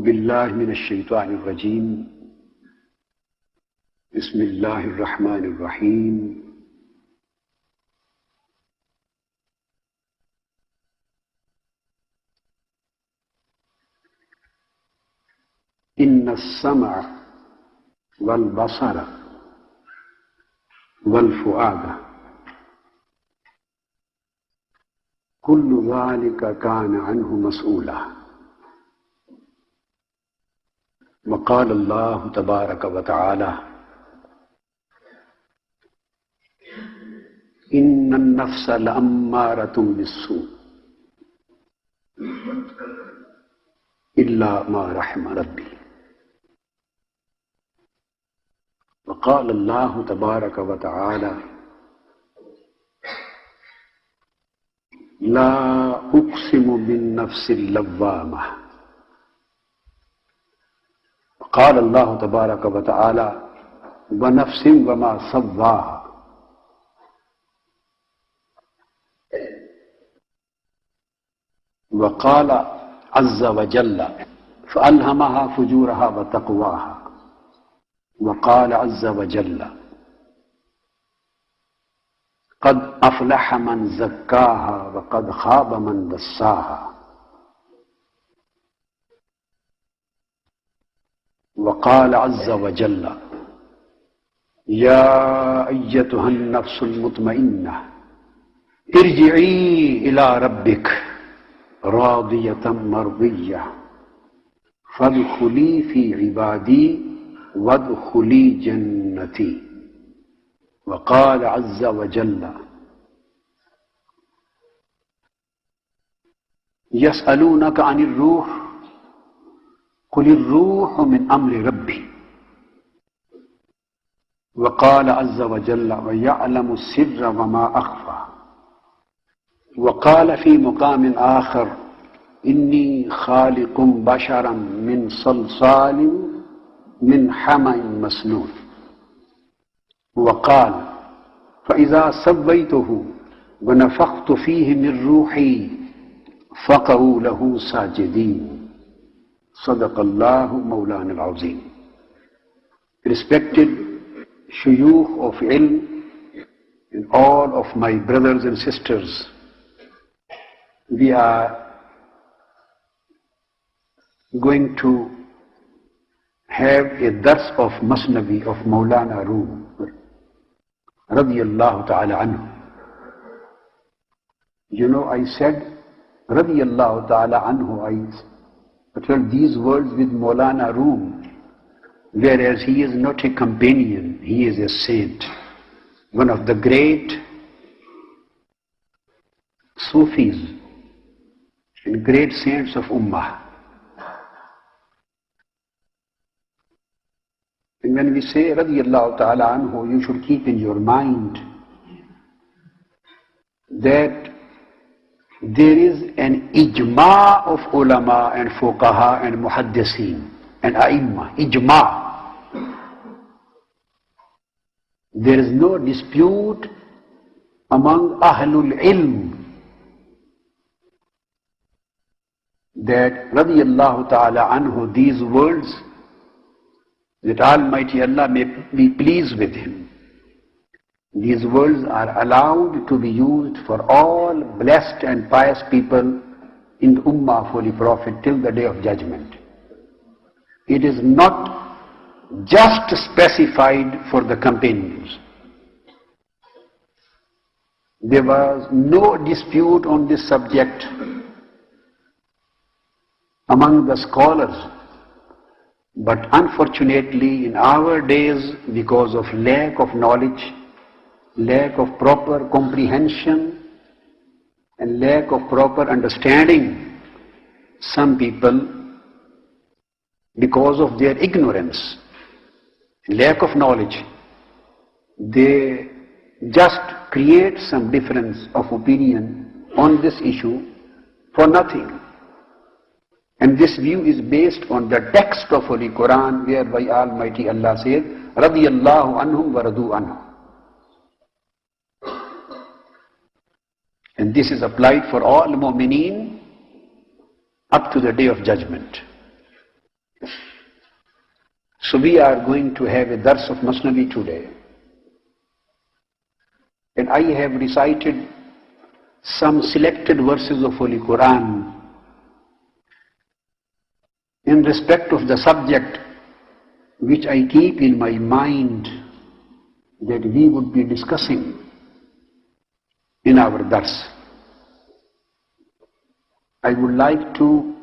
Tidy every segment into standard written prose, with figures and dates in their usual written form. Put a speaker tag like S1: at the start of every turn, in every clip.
S1: बिल्लाहि मिनश्शैतानिर रजीम। बिस्मिल्लाहिर रहमानिर रहीम। इन्नस समअ वल बसर वल फुआद कुल्लु ज़ालिका कान अन्हु मसऊला। वक़ाल अल्लाहु तबारक व तआला इन्नन नफ्स लअम्मारतुम बिस्सू इल्ला मा रहम रब्बी। वक़ाल अल्लाहु तबारक व तआला ला उक़्सिमु बिन्नफ्सिल लव्वामा। वक़ाल अल्लाहु तबारक व तआला व नफ्सिन वमा सव्वाहा। वक़ाल अज़्ज़ व जल्ल फ़अल्हमहा फ़ुजूरहा व तक़वाहा। वक़ाल अज़्ज़ व जल्ल क़द अफ़लह मन ज़क्काहा व क़द ख़ाब मन दस्साहा। वक़ाल अज़्ज़ व जल्ल या अय्यतुहन नफ्सुल मुतमइन्ना इरजिई इला रब्बिक रादियतम मर्दिय्या फदखुली फी इबादी वदखुली जन्नती। वक़ाल अज़्ज़ व जल्ल यसअलूनक अनिर रूह कुलिर रूह मिन अम्रि रब्बी। वक़ाल अज़्ज़ व जल्ल व यअलमु सिर्र व मा अख़फ़ा। वक़ाल फ़ी मुक़ामिन आख़र इन्नी ख़ालिक़ुम बशरम मिन सलसालिम मिन हमइन मस्नून। वक़ाल फ़इज़ा सव्वय्तुहु व नफ़ख़्तु फ़ीहि मिन रूही फ़क़ऊ लहू साजिदीन। सदक़ल्लाहु मौलाना अज़ीम। Respected shuyukh of ilm and all of my brothers and sisters, we are going to have a dars of Mesnevije of Maulana Rum radiyallahu ta'ala anhu. You know, I said radiyallahu ta'ala anhu, I uttered these words with Maulana Rum, whereas he is not a companion, he is a saint, one of the great Sufis and great saints of Ummah. And when we say radiyallahu ta'ala anhu, you should keep in your mind that there is an ijma of ulama and fuqaha and muhaddiseen and a'imma, ijma. There is no dispute among ahlul ilm that radiyallahu ta'ala anhu, these words, that Almighty Allah may be pleased with him, these words are allowed to be used for all blessed and pious people in the Ummah of Holy Prophet till the Day of Judgment. It is not just specified for the companions. There was no dispute on this subject among the scholars, but unfortunately in our days, because of lack of knowledge, lack of proper comprehension and lack of proper understanding, some people, because of their ignorance, lack of knowledge, they just create some difference of opinion on this issue for nothing. And this view is based on the text of Holy Quran, whereby Almighty Allah says, radiyallahu anhum wa radu anhu. And this is applied for all mu'mineen up to the Day of Judgment. So we are going to have a dars of Mesnevije today. And I have recited some selected verses of Holy Quran in respect of the subject which I keep in my mind that we would be discussing in our dars. I would like to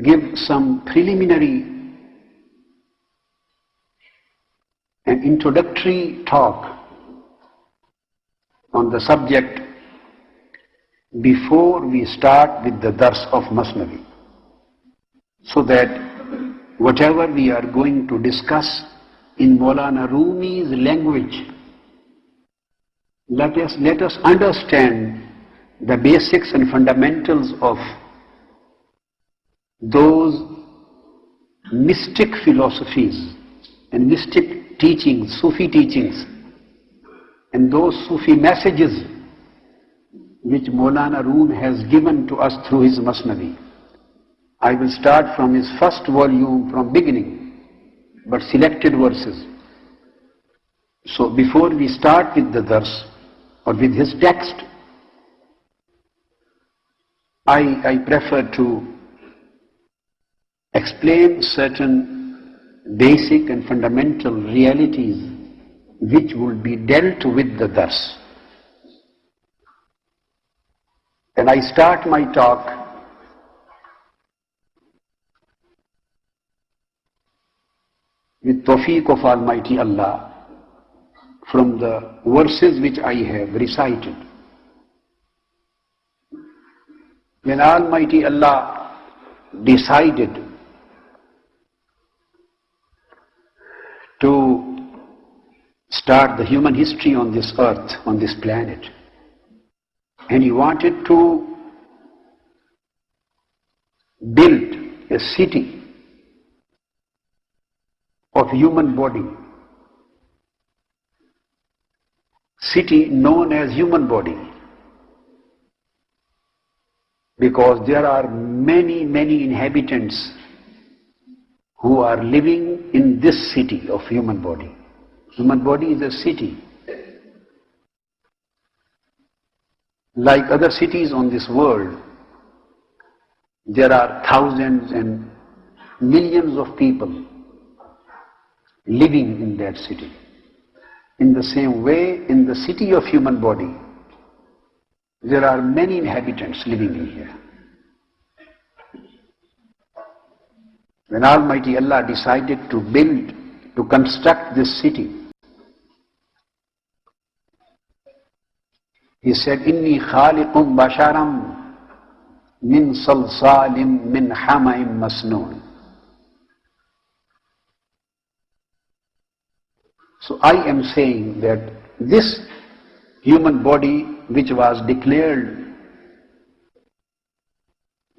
S1: give some preliminary and introductory talk on the subject before we start with the dars of Mesnevije, so that whatever we are going to discuss in Maulana Rumi's language, let us understand the basics and fundamentals of those mystic philosophies and mystic teachings, Sufi teachings, and those Sufi messages which Maulana Rum has given to us through his Mesnevije. I will start from his first volume from beginning, but selected verses. So before we start with the dars or with his text, I prefer to explain certain basic and fundamental realities which will be dealt with the dars. And I start my talk with tawfiq of Almighty Allah from the verses which I have recited. When Almighty Allah decided to start the human history on this earth, on this planet, and He wanted to build a city of human body, city known as human body, because there are many inhabitants who are living in this city of human body. Human body is a city. Like other cities on this world, there are thousands and millions of people living in that city. In the same way, in the city of human body, there are many inhabitants living in here. When Almighty Allah decided to construct this city, He said, Inni khaliqum basharam min salsalim min hamaim masnoon. So I am saying that this human body which was declared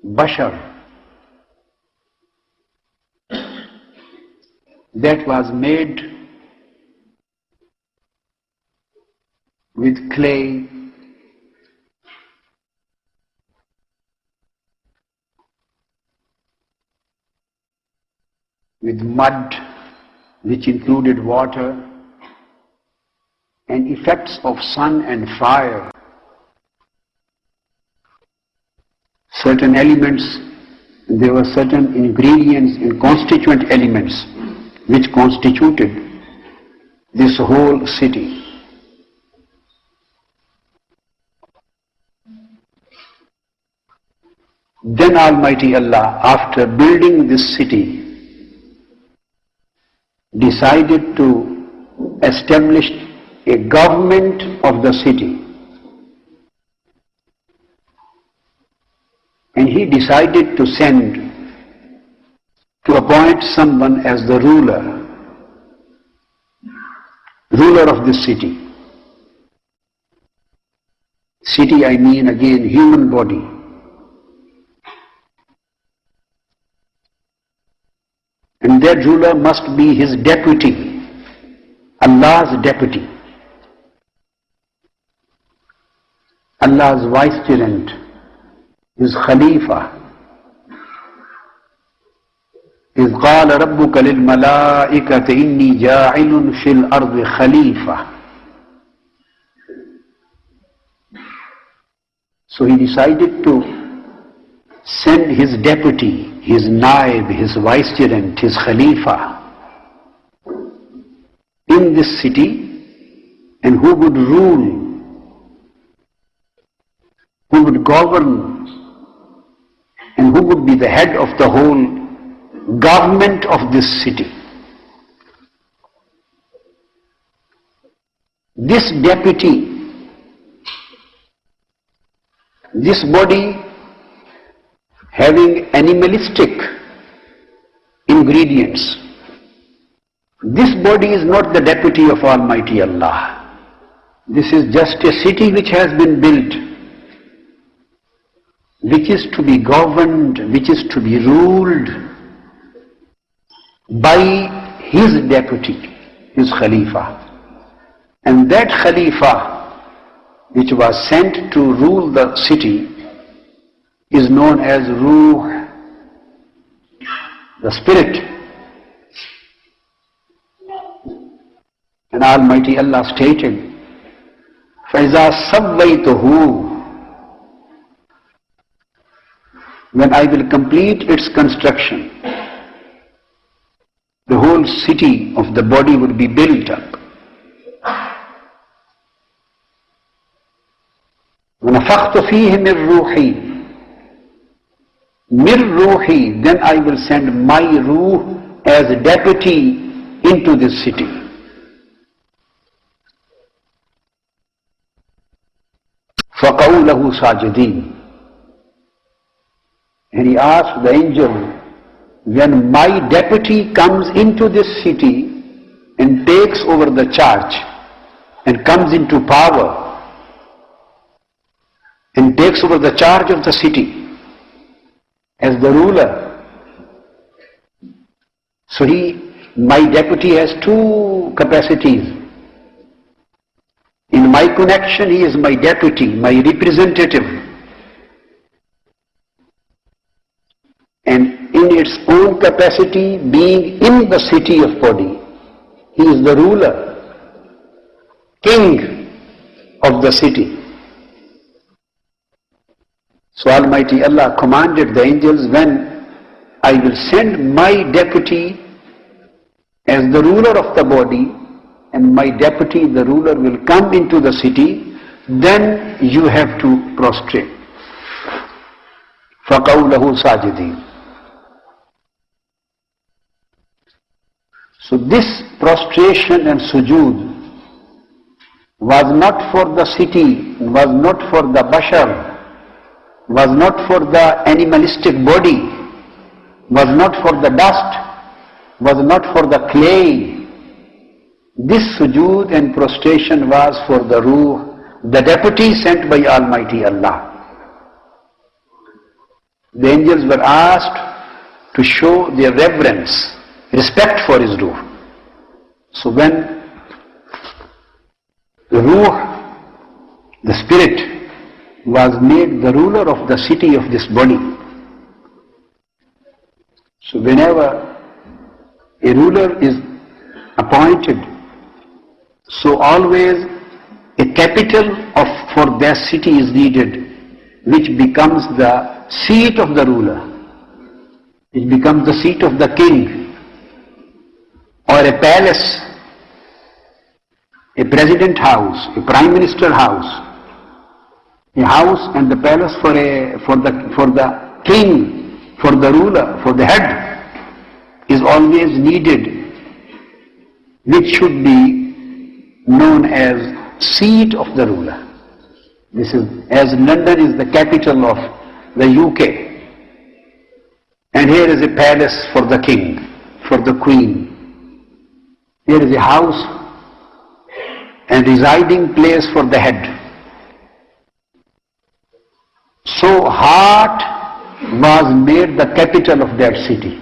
S1: bashar, that was made with clay, with mud, which included water, and effects of sun and fire. Certain elements, there were certain ingredients and constituent elements which constituted this whole city. Then Almighty Allah, after building this city, decided to establish a government of the city. And He decided to appoint someone as the ruler of this city. City, I mean again human body. And that ruler must be his deputy, Allah's deputy, Allah's vicegerent, his Khalifa, إذ قال ربك للملائكة إني جاعل في الأرض خليفة. So he decided to send his deputy, his naib, his vicegerent, his khalifa in this city, and who would rule, who would govern, and who would be the head of the whole government of this city. This deputy, this body having animalistic ingredients, this body is not the deputy of Almighty Allah. This is just a city which has been built, which is to be governed, which is to be ruled by his deputy, his Khalifa. And that Khalifa, which was sent to rule the city, is known as Ruh, the spirit. And Almighty Allah stated, فَإِذَا سَوَّيْتُهُ, when I will complete its construction, the whole city of the body will be built up. وَنَفَخْتُ فِيهِ مِنْ رُوحِي, then I will send my ruh as a deputy into this city. فَقَعُوا لَهُ سَاجِدِينَ, and he asked the angel, when my deputy comes into this city and takes over the charge and comes into power and takes over the charge of the city as the ruler, so my deputy has two capacities. In my connection, he is my deputy, my representative. And in its own capacity, being in the city of body, he is the ruler, king of the city. So Almighty Allah commanded the angels, when I will send my deputy as the ruler of the body, and my deputy, the ruler, will come into the city, then you have to prostrate. فَقَوْا لَهُ سَاجِدِينَ. So this prostration and sujood was not for the city, was not for the bashar, was not for the animalistic body, was not for the dust, was not for the clay. This sujood and prostration was for the ruh, the deputy sent by Almighty Allah. The angels were asked to show their reverence, respect for his ruh. So when the ruh, the spirit, was made the ruler of the city of this body, so whenever a ruler is appointed, so always a capital for their city is needed, which becomes the seat of the ruler. It becomes the seat of the king, or a palace, a president house, a prime minister house. A house and the palace for the king, for the ruler, for the head, is always needed, which should be known as seat of the ruler. This is, as London is the capital of the UK, and here is a palace for the king, for the queen. Here is a house and residing place for the head. So heart was made the capital of that city.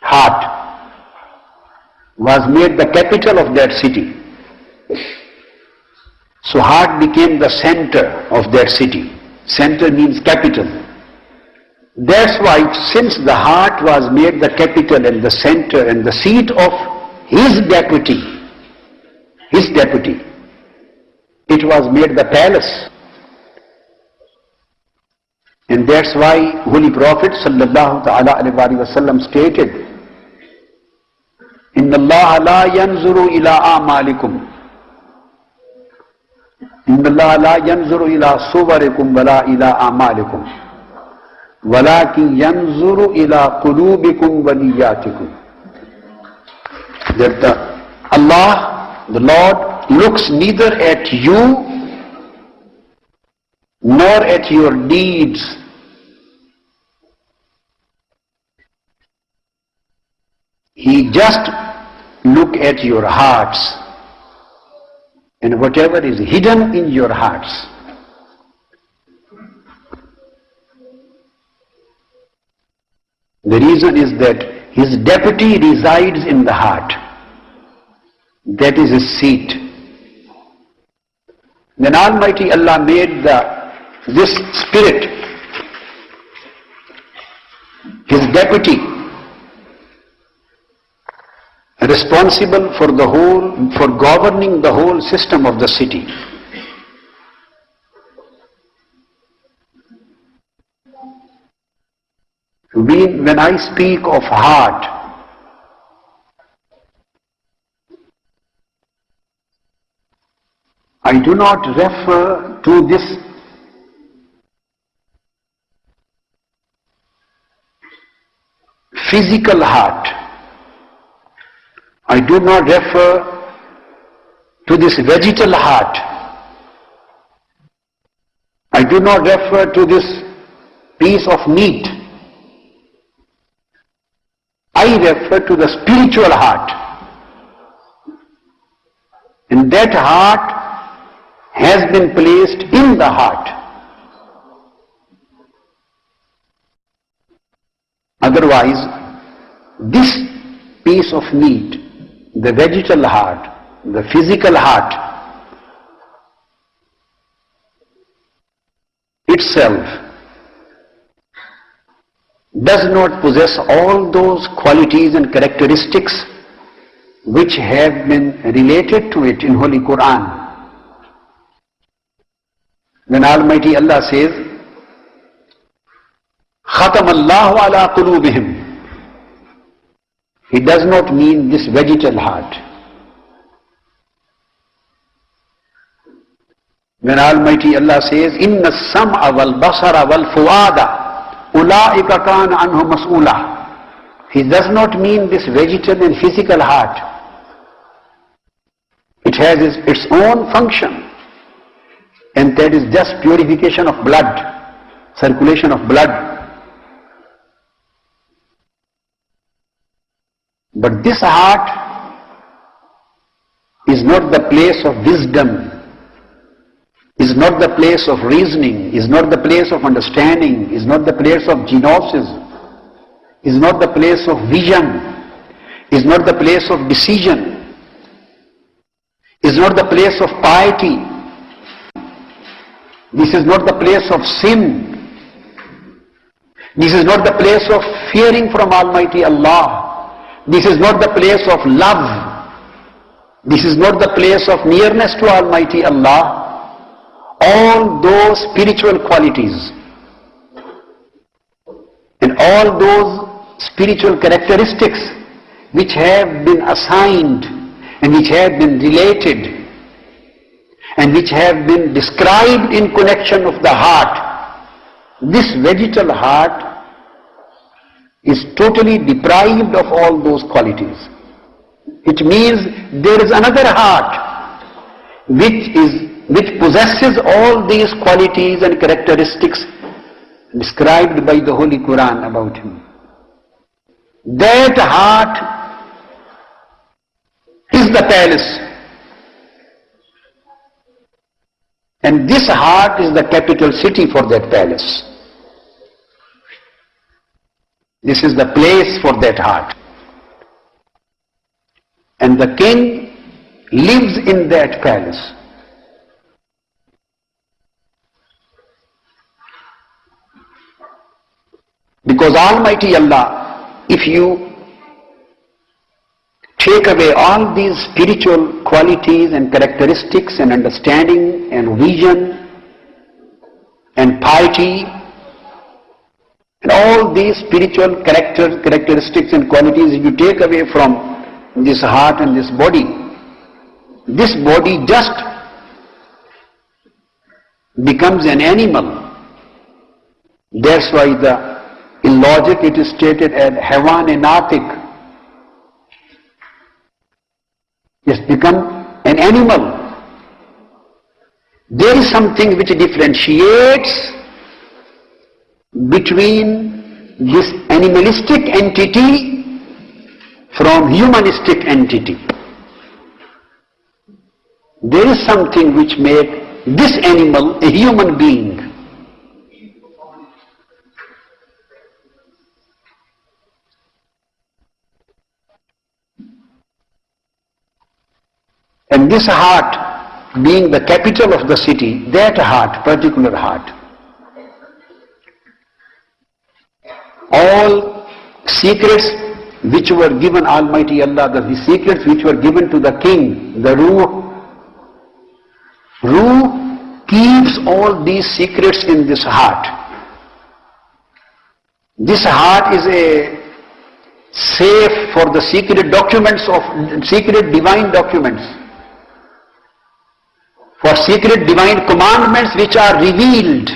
S1: Heart was made the capital of that city. So heart became the center of that city. Center means capital. That's why since the heart was made the capital and the center and the seat of his deputy, it was made the palace. And that's why Holy Prophet sallallahu ta'ala alayhi wa sallam stated, Inna Allah la yanzuru ila amalikum. Inna Allah la yanzuru ila suwarikum wala ila amalikum. Walakin yanzuru ila qulubikum wa niyatikum. That Allah, the Lord, looks neither at you nor at your deeds. He just look at your hearts and whatever is hidden in your hearts. The reason is that his deputy resides in the heart. That is his seat. Then Almighty Allah made this spirit his deputy, responsible for governing the whole system of the city. When I speak of heart, I do not refer to this physical heart. I do not refer to this vegetal heart. I do not refer to this piece of meat. I refer to the spiritual heart. And that heart has been placed in the heart. Otherwise, this piece of meat, the vegetal heart, the physical heart, itself does not possess all those qualities and characteristics which have been related to it in Holy Quran. When Almighty Allah says, Khatam Allahu ala qulubihim, He does not mean this vegetal heart. When Almighty Allah says, Inna sam'a wal basara wal fuada ulaika kana anhu mas'ula, He does not mean this vegetal and physical heart. It has its own function, and that is just purification of blood, circulation of blood. But this heart is not the place of wisdom, is not the place of reasoning, is not the place of understanding, is not the place of genosis, is not the place of vision, is not the place of decision, is not the place of piety. This is not the place of sin. This is not the place of fearing from Almighty Allah. This is not the place of love. This is not the place of nearness to Almighty Allah. All those spiritual qualities and all those spiritual characteristics which have been assigned and which have been related and which have been described in connection of the heart, this vegetal heart is totally deprived of all those qualities. It means there is another heart which possesses all these qualities and characteristics described by the Holy Quran about him. That heart is the palace. And this heart is the capital city for that palace. This is the place for that heart. And the king lives in that palace. Because Almighty Allah, if you take away all these spiritual qualities and characteristics and understanding and vision and piety and all these spiritual characteristics and qualities, if you take away from this heart and this body just becomes an animal. That's why in logic it is stated as havan and natik. It's become an animal. There is something which differentiates between this animalistic entity from humanistic entity. There is something which makes this animal a human being. And this heart, being the capital of the city, that heart, particular heart, all secrets which were given Almighty Allah, the secrets which were given to the king, the Ruh keeps all these secrets in this heart. This heart is a safe for the secret documents of secret divine documents, for secret divine commandments which are revealed.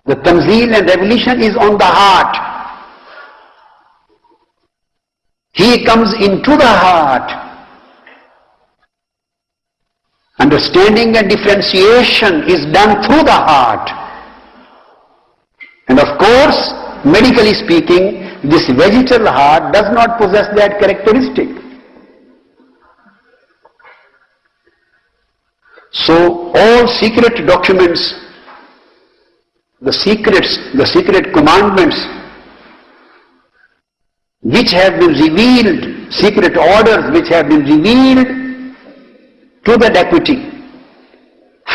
S1: The tanzeel and revelation is on the heart. He comes into the heart. Understanding and differentiation is done through the heart. And of course, medically speaking, this vegetal heart does not possess that characteristic. So all secret documents, the secret commandments which have been revealed, secret orders which have been revealed to the deputy,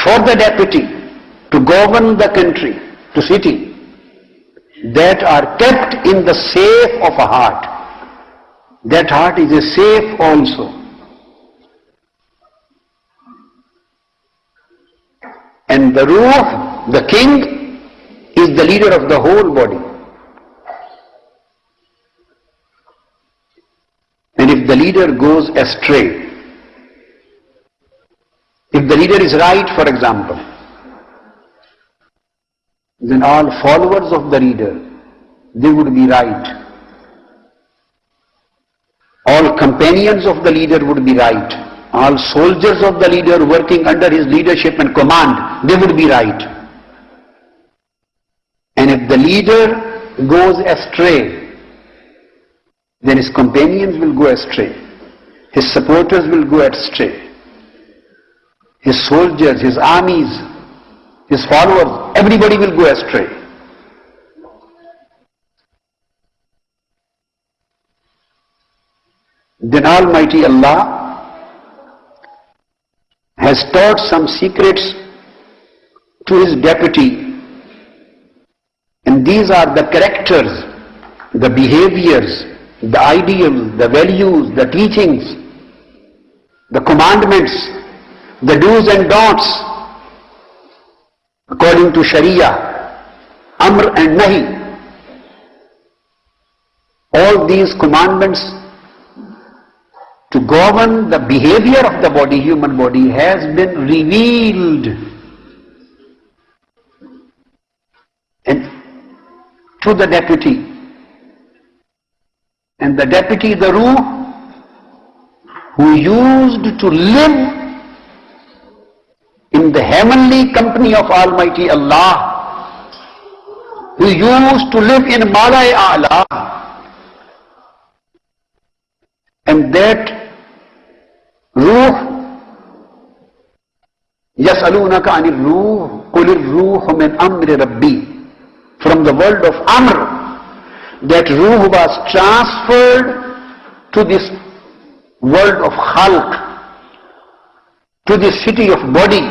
S1: for the deputy to govern the country, to city, that are kept in the safe of a heart. That heart is a safe also. And the Ruh, the king, is the leader of the whole body. And if the leader goes astray, if the leader is right, for example, then all followers of the leader, they would be right. All companions of the leader would be right. All soldiers of the leader working under his leadership and command, they would be right. And if the leader goes astray, then his companions will go astray. His supporters will go astray. His soldiers, his armies, his followers, everybody will go astray. Then Almighty Allah has taught some secrets to his deputy, and these are the characters, the behaviors, the ideals, the values, the teachings, the commandments, the do's and don'ts according to Sharia, Amr and Nahi. All these commandments to govern the behavior of the body, human body, has been revealed and to the deputy. And the deputy, the Ruh, who used to live in the heavenly company of Almighty Allah, who used to live in Malai A'la, and that Ruh, يَسْأَلُونَكَ عَنِ الرُّوحِ قُلِ الرُّوحُ مِنْ أَمْرِ رَبِّي, from the world of Amr, that Ruh was transferred to this world of Khalq, to this city of body.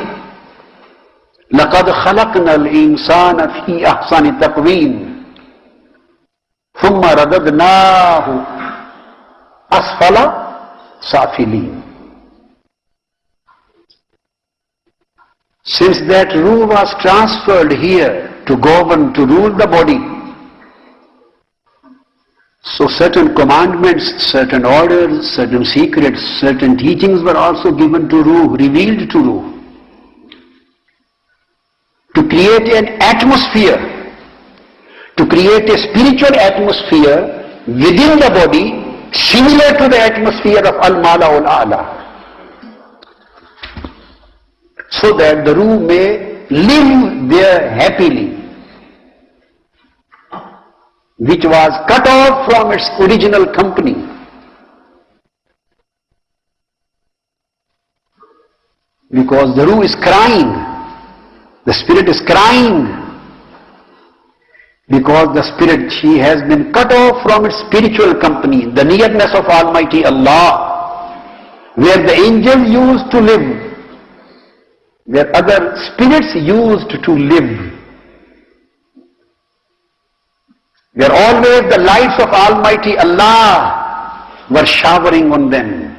S1: لَقَدْ خَلَقْنَا الْإِنسَانَ فِي أَحْسَنِ تَقْوِيمٍ. ثُمَّ رَدَدْنَاهُ أَسْفَلَ سَافِلِينَ. Since that ruh was transferred here to govern, to rule the body, so certain commandments, certain orders, certain secrets, certain teachings were also given to ruh, revealed to ruh, to create an atmosphere, to create a spiritual atmosphere within the body similar to the atmosphere of Al-Mala'ul A'la, so that the ruh may live there happily, which was cut off from its original company. Because the ruh is crying, the spirit is crying, because the spirit, she has been cut off from its spiritual company, the nearness of Almighty Allah, where the angels used to live, where other spirits used to live, where always the lights of Almighty Allah were showering on them,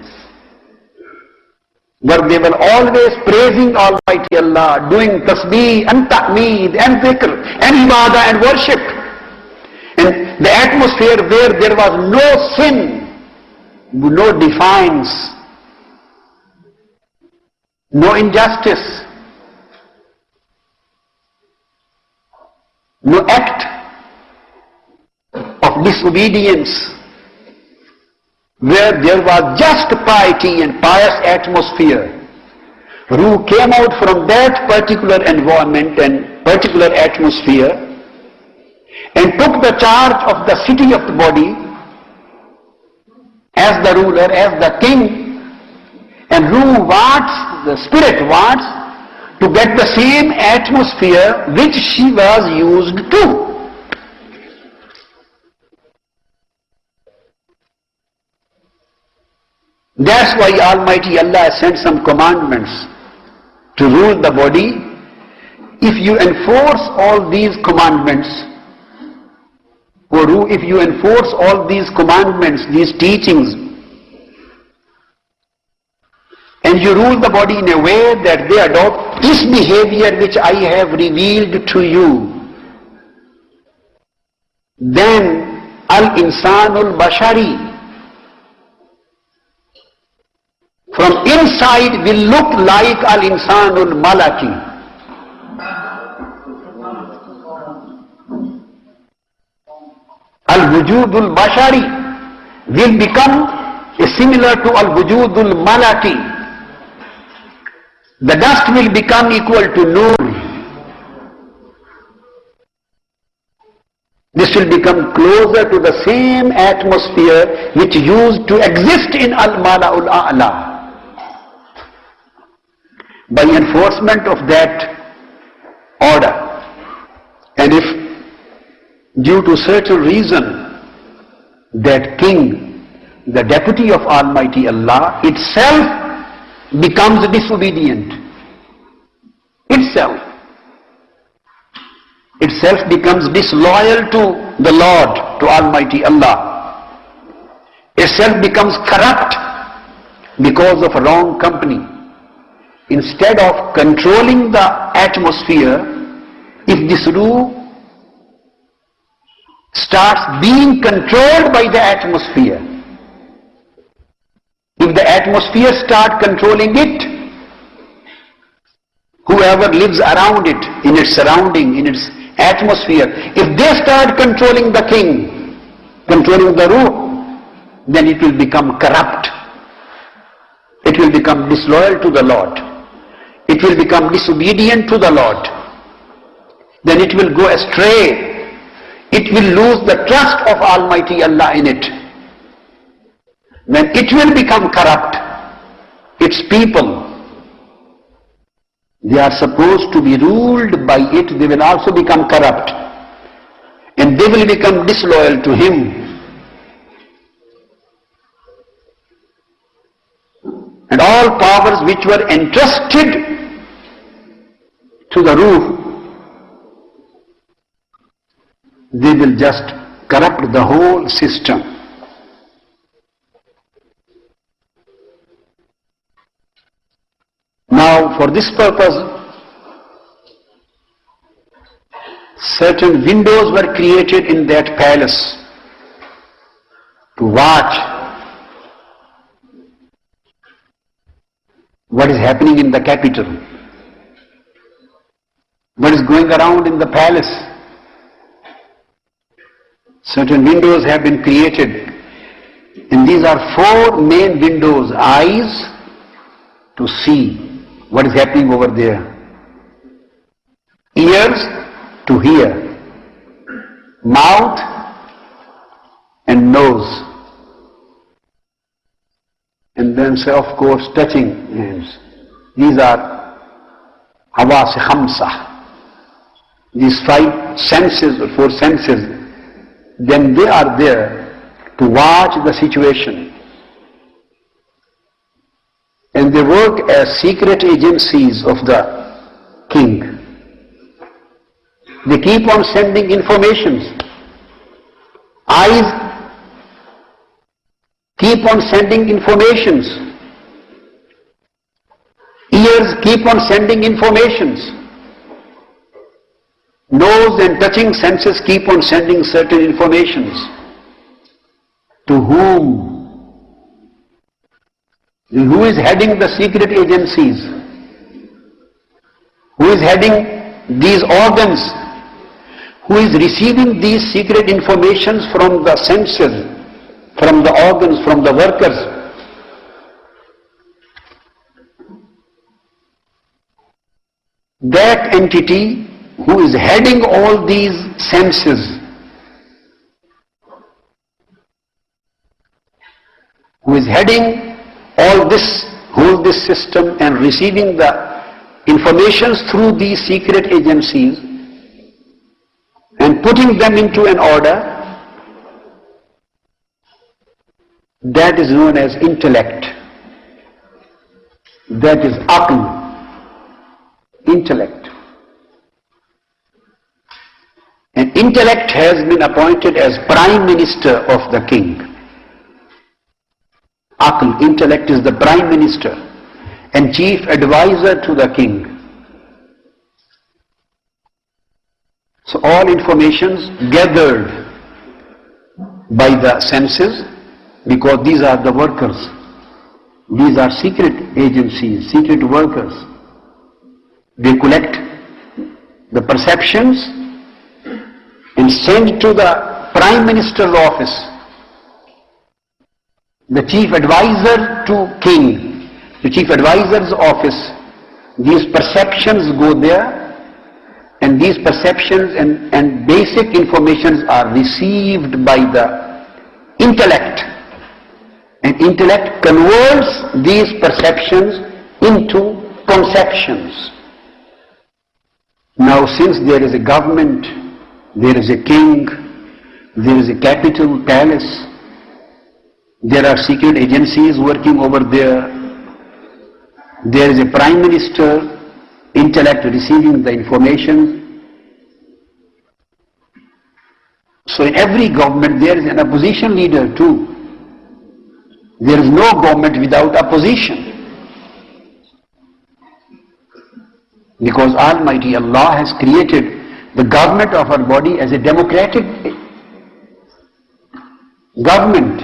S1: where they were always praising Almighty Allah, doing tasbih and ta'meed and zikr and ibadah and worship. And the atmosphere where there was no sin, no defiance, no injustice, no act of disobedience, where there was just piety and pious atmosphere. Ruh came out from that particular environment and particular atmosphere and took the charge of the city of the body as the ruler, as the king, and ruh wants, the spirit wants to get the same atmosphere which she was used to. That's why Almighty Allah sent some commandments to rule the body. If you enforce all these commandments, or if you enforce all these commandments, these teachings, and you rule the body in a way that they adopt this behavior which I have revealed to you, then al-insanul bashari from inside will look like al-insanul malaki. Al-wujudul bashari will become similar to al-wujudul malaki. The dust will become equal to nur. This will become closer to the same atmosphere which used to exist in Al-Mala'ul A'la. By enforcement of that order, and if due to certain reason that king, the deputy of Almighty Allah, itself becomes disobedient, itself becomes disloyal to the Lord, to Almighty Allah, itself becomes corrupt because of wrong company. Instead of controlling the atmosphere, if this ruh starts being controlled by the atmosphere, if the atmosphere starts controlling it, whoever lives around it, in its surrounding, in its atmosphere, if they start controlling the king, controlling the ruh, then it will become corrupt. It will become disloyal to the Lord. It will become disobedient to the Lord. Then it will go astray. It will lose the trust of Almighty Allah in it. Then it will become corrupt. Its people, they are supposed to be ruled by it, they will also become corrupt. And they will become disloyal to him. And all powers which were entrusted to the ruh, they will just corrupt the whole system. Now, for this purpose, certain windows were created in that palace to watch what is happening in the capital, what is going around in the palace. Certain windows have been created, and these are four main windows: eyes to see what is happening over there, ears to hear, mouth and nose, and then of course touching hands. These are hawas khamsa, these five senses or four senses. Then they are there to watch the situation, and they work as secret agencies of the king. They keep on sending informations. Eyes keep on sending informations. Ears keep on sending informations. Nose and touching senses keep on sending certain informations. To whom? Who is heading the secret agencies? Who is heading these organs? Who is receiving these secret informations from the senses, from the organs, from the workers? That entity who is heading all these senses, who is heading all this, whole this system and receiving the informations through these secret agencies and putting them into an order, that is known as intellect. That is aql, intellect. And intellect has been appointed as Prime Minister of the king. Aql, intellect, is the Prime Minister and Chief Advisor to the king. So all informations gathered by the senses, because these are the workers. These are secret agencies, secret workers. They collect the perceptions and send to the Prime Minister's office, the Chief Advisor to King, the Chief Advisor's office. These perceptions go there, and these perceptions and basic informations are received by the intellect, and intellect converts these perceptions into conceptions. Now, since there is a government, there is a king, there is a capital, palace, there are secret agencies working over there, there is a Prime Minister, intellect receiving the information. So in every government there is an opposition leader too. There is no government without opposition. Because Almighty Allah has created the government of our body as a democratic government.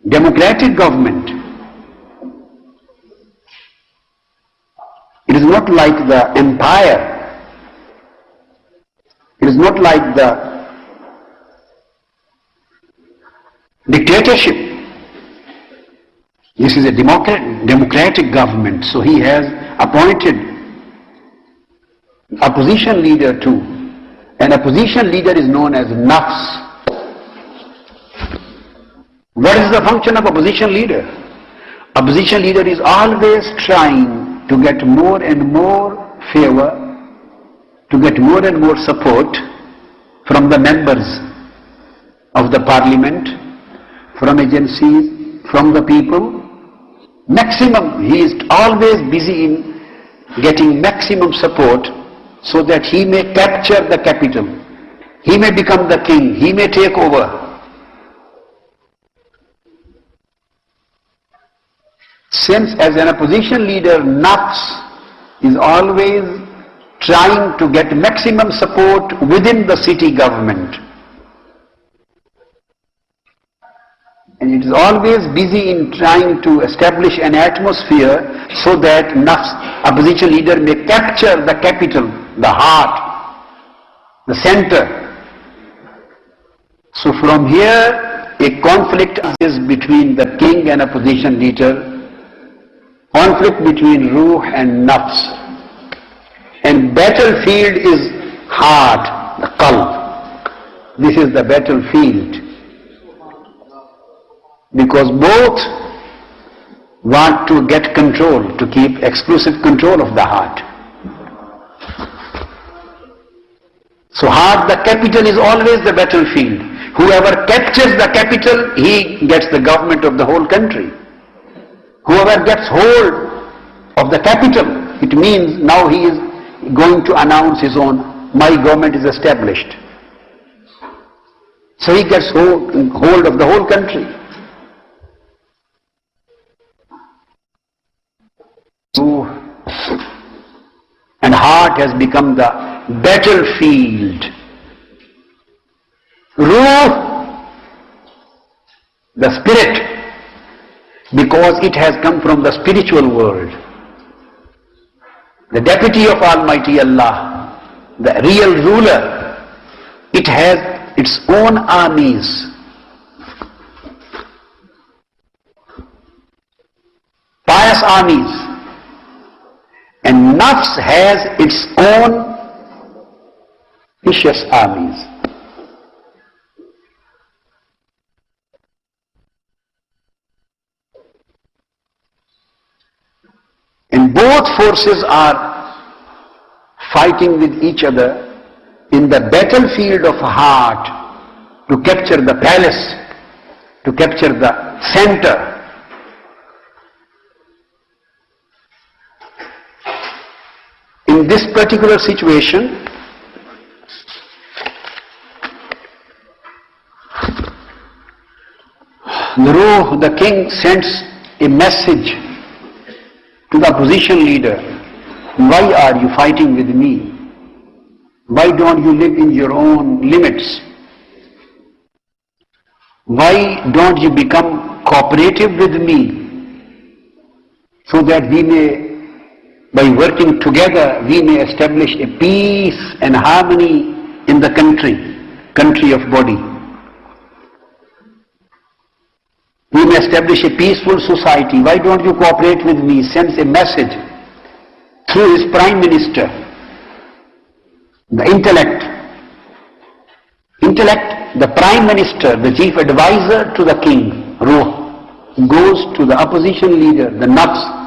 S1: Democratic government. It is not like the empire. It is not like the dictatorship. This is a democratic government. So he has appointed opposition leader too. An opposition leader is known as nafs. What is the function of opposition leader? Opposition leader is always trying to get more and more favor, to get more and more support from the members of the parliament, from agencies, from the people. Maximum, he is always busy in getting maximum support so that he may capture the capital, He may become the king, he may take over. Since as an opposition leader, nafs is always trying to get maximum support within the city government. And it is always busy in trying to establish an atmosphere so that nafs, opposition leader, may capture the capital, the heart, the center. So from here, a conflict is between the king and opposition leader, conflict between ruh and nafs. And battlefield is heart, the qalb. This is the battlefield. Because both want to get control, to keep exclusive control of the heart. So heart, the capital, is always the battlefield. Whoever captures the capital, he gets the government of the whole country. Whoever gets hold of the capital, it means now he is going to announce his own, my government is established. So he gets hold of the whole country. And heart has become the battlefield. Ruh, the spirit, because it has come from the spiritual world. The deputy of Almighty Allah, the real ruler, it has its own armies. Pious armies. And nafs has its own vicious armies. And both forces are fighting with each other in the battlefield of heart to capture the palace, to capture the center. In this particular situation, the king sends a message to the opposition leader. Why are you fighting with me? Why don't you live in your own limits? Why don't you become cooperative with me so that we may, by working together, we may establish a peace and harmony in the country of body. We may establish a peaceful society. Why don't you cooperate with me? Sends a message through his prime minister. The intellect, the prime minister, the chief advisor to the king, Ruh, goes to the opposition leader, the nafs,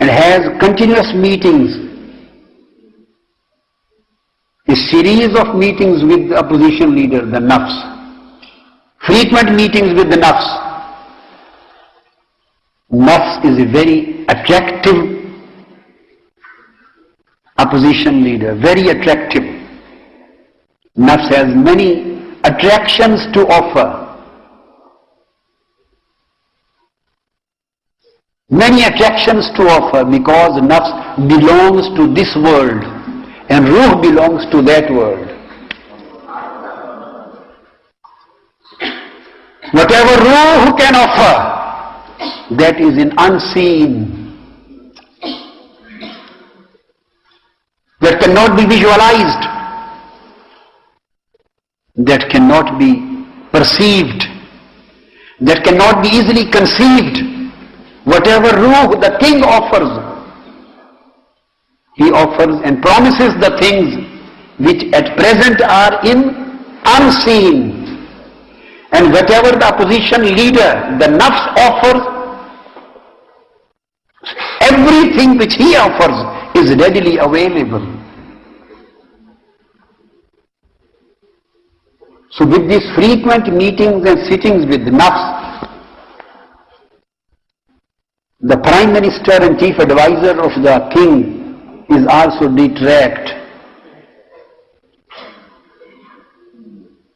S1: and has continuous meetings, a series of meetings with the opposition leader, the nafs, frequent meetings with the nafs. Nafs is a very attractive opposition leader, very attractive. Nafs has many attractions to offer. Many attractions to offer because nafs belongs to this world and ruh belongs to that world. Whatever ruh can offer, that is in unseen, that cannot be visualized, that cannot be perceived, that cannot be easily conceived. Whatever ruh the king offers, he offers and promises the things which at present are in unseen. And whatever the opposition leader, the nafs, offers, everything which he offers is readily available. So with these frequent meetings and sittings with the nafs, the prime minister and chief advisor of the king is also detract.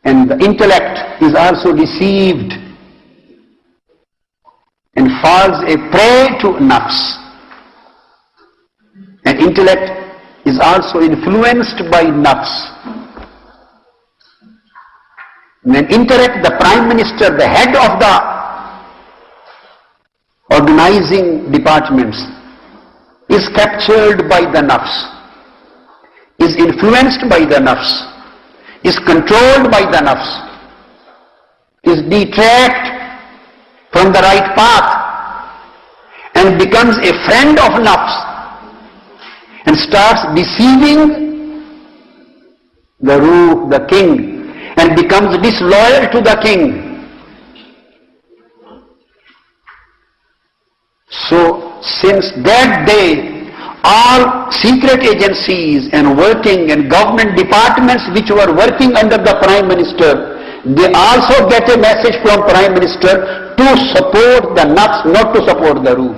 S1: And the intellect is also deceived and falls a prey to nafs. And intellect is also influenced by nafs. When intellect, the Prime Minister, the head of the organizing departments, is captured by the nafs, is influenced by the nafs, is controlled by the nafs, is detract from the right path and becomes a friend of nafs and starts deceiving the ruh, the king, and becomes disloyal to the king. So since that day, all secret agencies and working and government departments which were working under the Prime Minister, they also get a message from Prime Minister to support the nafs, not to support the ruh.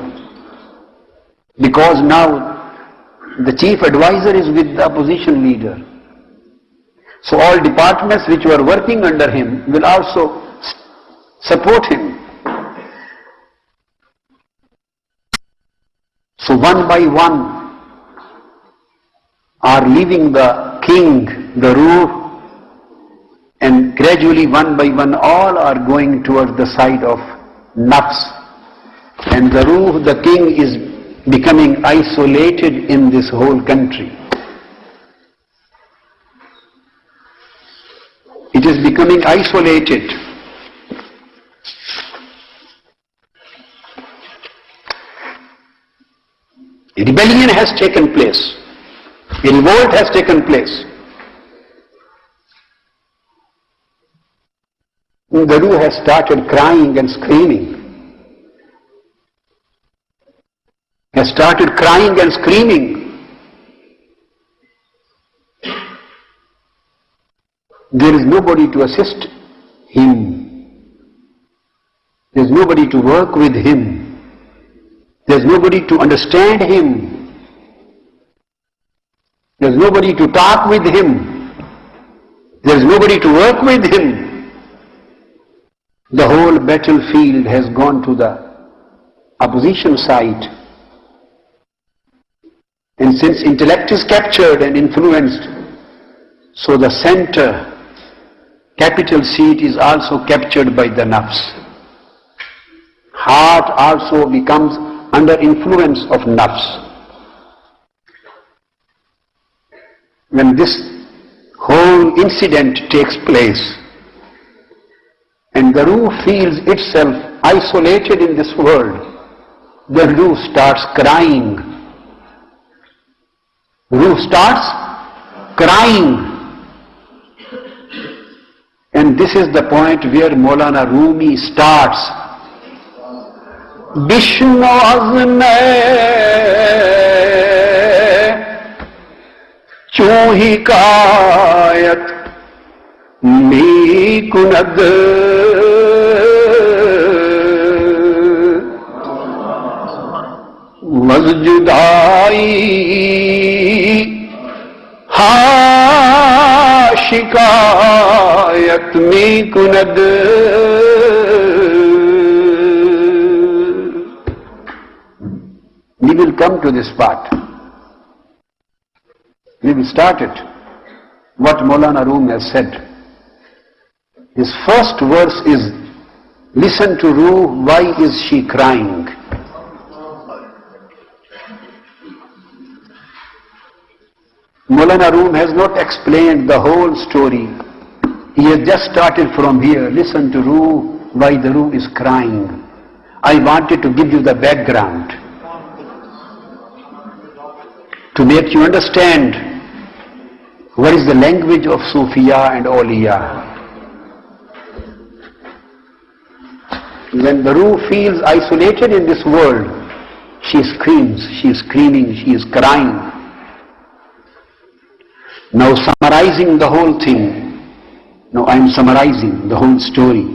S1: Because now the chief advisor is with the opposition leader. So all departments which were working under him will also support him. So one by one are leaving the king, the ruh, and gradually one by one all are going towards the side of nafs. And the ruh, the king, is becoming isolated in this whole country. It is becoming isolated. A rebellion has taken place. A revolt has taken place. The ruh has started crying and screaming. Has started crying and screaming. There is nobody to assist him. There is nobody to work with him. There is nobody to understand him. There is nobody to talk with him. There is nobody to work with him. The whole battlefield has gone to the opposition side. And since intellect is captured and influenced, so the center, capital seat, is also captured by the nafs. Heart also becomes under influence of nafs. When this whole incident takes place and the ruh feels itself isolated in this world, the ruh starts crying. Ruh starts crying. And this is the point where Maulana Rumi starts. Vishnu azme chuhi kayat mi kunad masjudai ha shikayat mi kunad. We will come to this part. We will start it. What Maulana Rumi has said. His first verse is, listen to Ruh, why is she crying? Maulana Rumi has not explained the whole story. He has just started from here. Listen to Ruh, why the Ruh is crying. I wanted to give you the background to make you understand what is the language of Sufiya and Awliya. When the Ruh feels isolated in this world, she screams, she is screaming, she is crying. Now summarizing the whole thing, now I am summarizing the whole story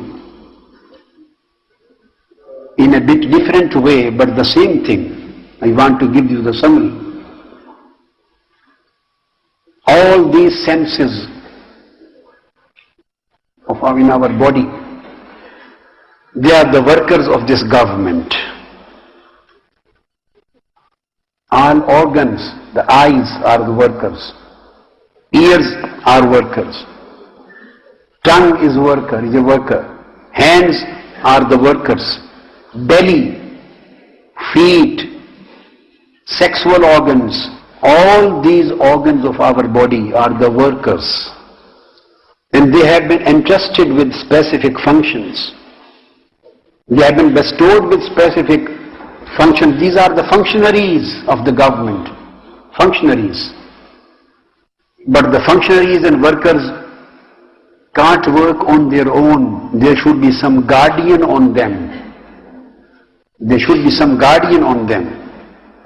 S1: in a bit different way, but the same thing. I want to give you the summary. All these senses in our body. They are the workers of this government. All organs, the eyes are the workers. Ears are workers. Tongue is a worker. Hands are the workers. Belly, feet, sexual organs, all these organs of our body are the workers. And they have been entrusted with specific functions. They have been bestowed with specific functions. These are the functionaries of the government. Functionaries. But the functionaries and workers can't work on their own. There should be some guardian on them. There should be some guardian on them.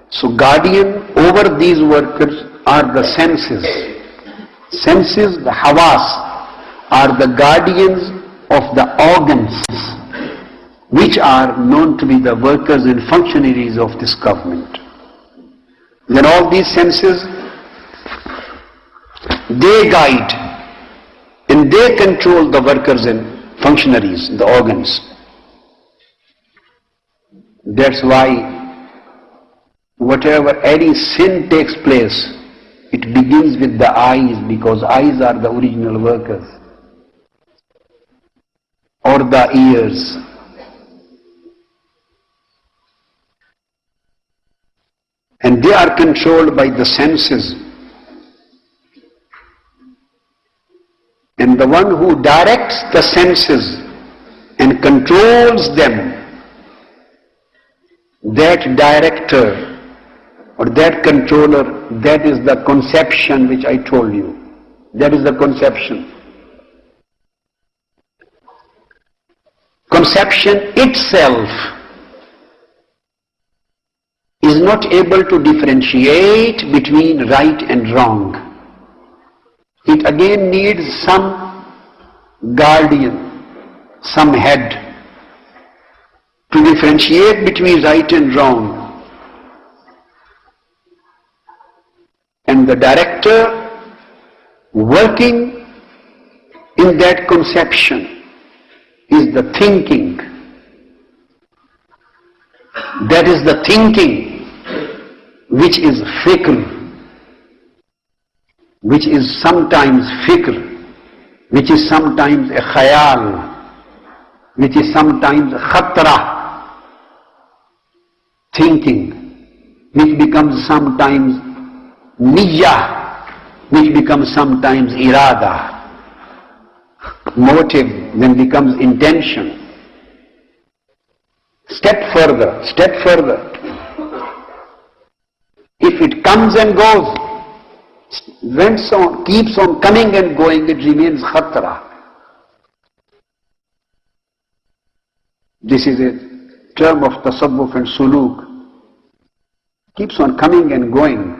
S1: So guardian over these workers are the senses. Senses, the hawas, are the guardians of the organs, which are known to be the workers and functionaries of this government. Then all these senses, they guide and they control the workers and functionaries, the organs. That's why whatever any sin takes place, it begins with the eyes, because eyes are the original workers. Or the ears. And they are controlled by the senses. And the one who directs the senses and controls them, that director or that controller, that is the conception which I told you. That is the conception. Conception itself is not able to differentiate between right and wrong. It again needs some guardian, some head to differentiate between right and wrong. And the director working in that conception is the thinking. That is the thinking which is fikr, which is sometimes fikr, which is sometimes a khayal, which is sometimes khatra, thinking, which becomes sometimes niyyah, which becomes sometimes irada. Motive then becomes intention. Step further. If it comes and goes, keeps on coming and going, it remains khatra. This is a term of tasawwuf and suluk. Keeps on coming and going.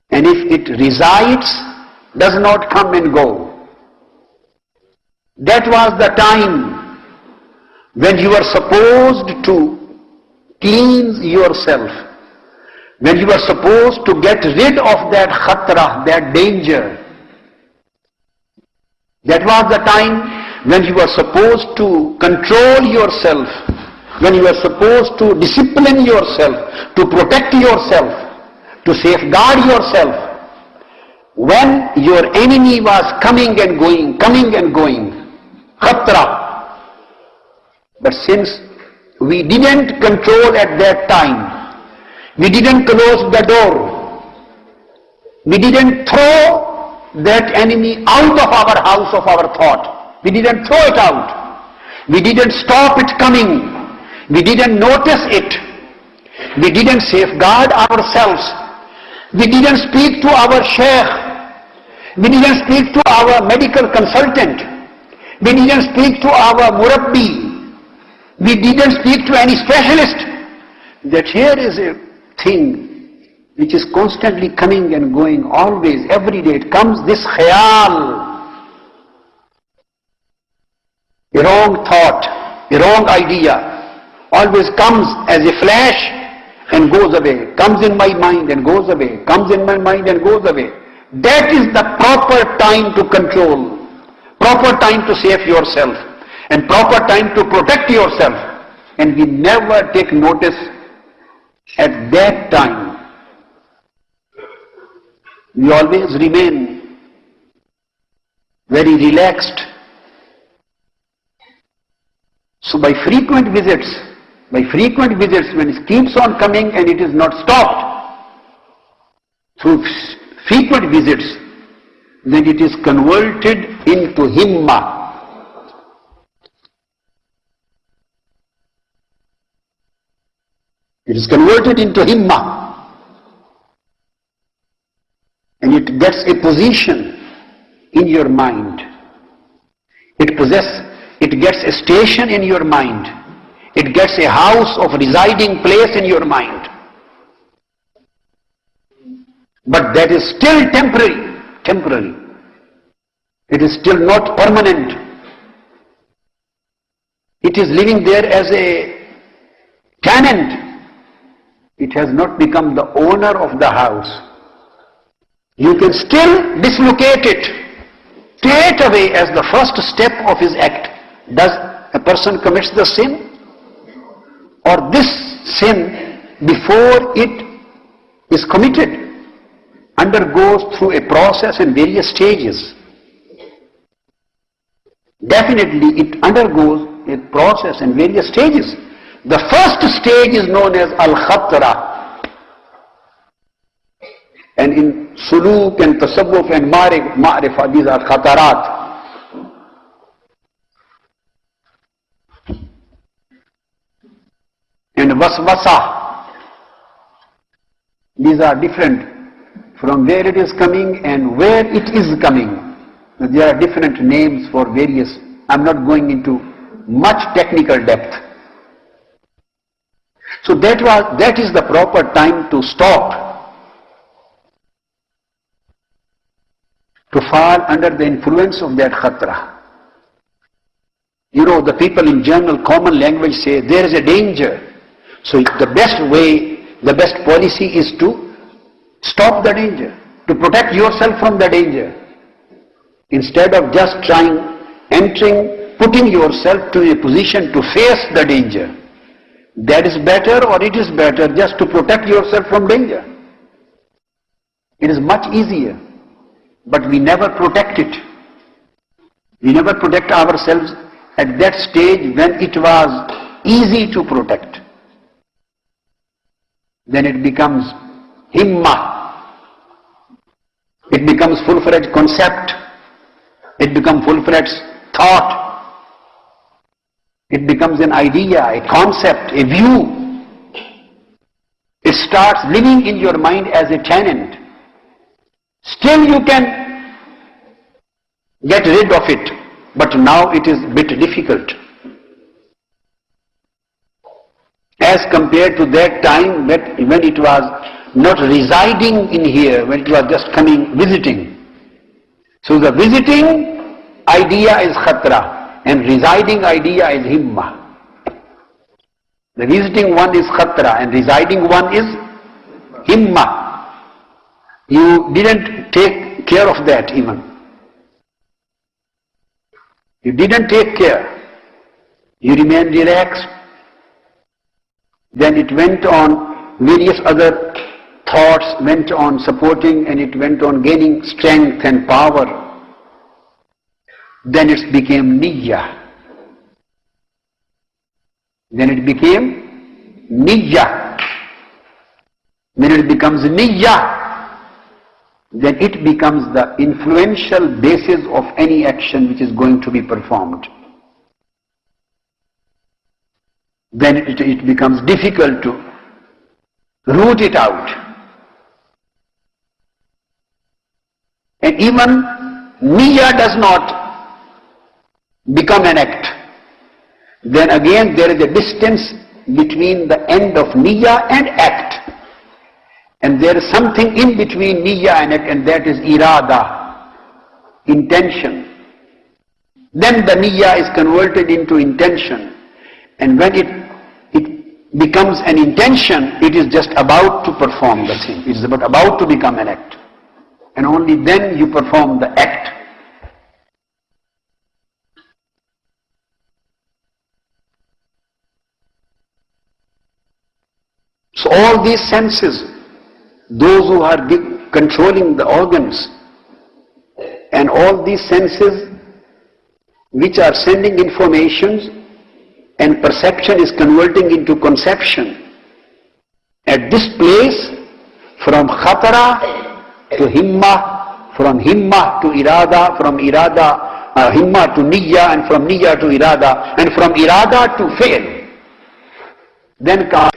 S1: And if it resides, does not come and go. That was the time when you were supposed to cleanse yourself, when you were supposed to get rid of that khatra, that danger. That was the time when you were supposed to control yourself, when you were supposed to discipline yourself, to protect yourself, to safeguard yourself. When your enemy was coming and going, khatra. But since we didn't control at that time, we didn't close the door, we didn't throw that enemy out of our house of our thought, we didn't throw it out, we didn't stop it coming, we didn't notice it, we didn't safeguard ourselves, we didn't speak to our sheikh, we didn't speak to our medical consultant, we didn't speak to our murabbi, we didn't speak to any specialist, that here is a thing which is constantly coming and going, always, every day it comes, this khayal, a wrong thought, a wrong idea, always comes as a flash and goes away, comes in my mind and goes away, comes in my mind and goes away. That is the proper time to control, proper time to save yourself, and proper time to protect yourself. And we never take notice at that time. We always remain very relaxed. So by frequent visits, when it keeps on coming and it is not stopped, through frequent visits, then it is converted into himma. It is converted into himma. And it gets a position in your mind. It gets a station in your mind. It gets a house of residing place in your mind. But that is still temporary. It is still not permanent. It is living there as a tenant. It has not become the owner of the house. You can still dislocate it straight away as the first step of his act. Does a person commits the sin? Or this sin, before it is committed, undergoes through a process and various stages. Definitely it undergoes a process and various stages. The first stage is known as al-khatra. And in suluk and tasawwuf and ma'rifah, these are khatarat. And waswasa, these are different from where it is coming and where it is coming. There are different names for various. I'm not going into much technical depth. So that is the proper time to stop, to fall under the influence of that khatra. You know, the people in general common language say there is a danger. So the best way, the best policy is to stop the danger, to protect yourself from the danger. Instead of just putting yourself to a position to face the danger. That is better, or it is better just to protect yourself from danger. It is much easier, but we never protect it. We never protect ourselves at that stage when it was easy to protect. Then it becomes himma. It becomes full-fledged concept. It becomes full-fledged thought. It becomes an idea, a concept, a view. It starts living in your mind as a tenant. Still you can get rid of it, but now it is a bit difficult. As compared to that time when it was not residing in here, when it was just coming, visiting. So the visiting idea is khatra and residing idea is himma. The visiting one is khatra and residing one is himma. You didn't take care of that even. You didn't take care. You remained relaxed. Then it went on, various other thoughts went on supporting, and it went on gaining strength and power. Then it became niyya. Then it became niyya. When it becomes niyya, then it becomes the influential basis of any action which is going to be performed. Then it becomes difficult to root it out. And even niyya does not become an act. Then again there is a distance between the end of niyya and act. And there is something in between niyya and act, and that is irada, intention. Then the niyya is converted into intention. And when it becomes an intention, it is just about to perform the thing. It is about to become an act. and only then you perform the act. So all these senses, those who are controlling the organs, and all these senses which are sending informations, and perception is converting into conception. At this place, from khatara to himma, from himma to irada, from irada, himma to niyya, and from niyya to irada, and from irada to fail. Then comes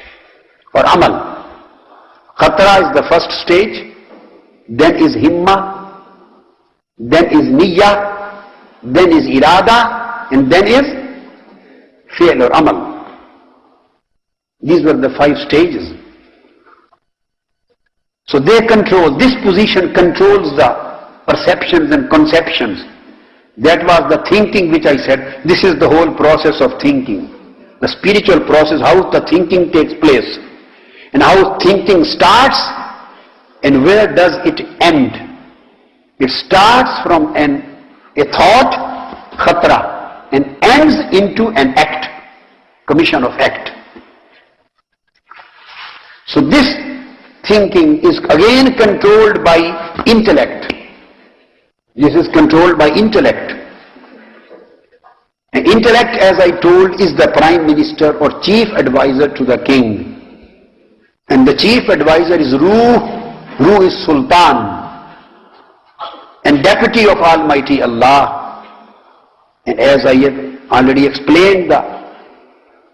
S1: or amal. Khatara is the first stage, then is himma, then is niyya, then is irada, and then is fi'l or amal. These were the 5 stages. So they control, this position controls the perceptions and conceptions. That was the thinking which I said, this is the whole process of thinking. The spiritual process, how the thinking takes place. And how thinking starts and where does it end. It starts from a thought, khatra, and ends into an act, commission of act. So this thinking is again controlled by intellect. This is controlled by intellect. And intellect, as I told, is the prime minister or chief advisor to the king. And the chief advisor is Ruh. Ruh is Sultan and deputy of Almighty Allah. And as I have already explained, the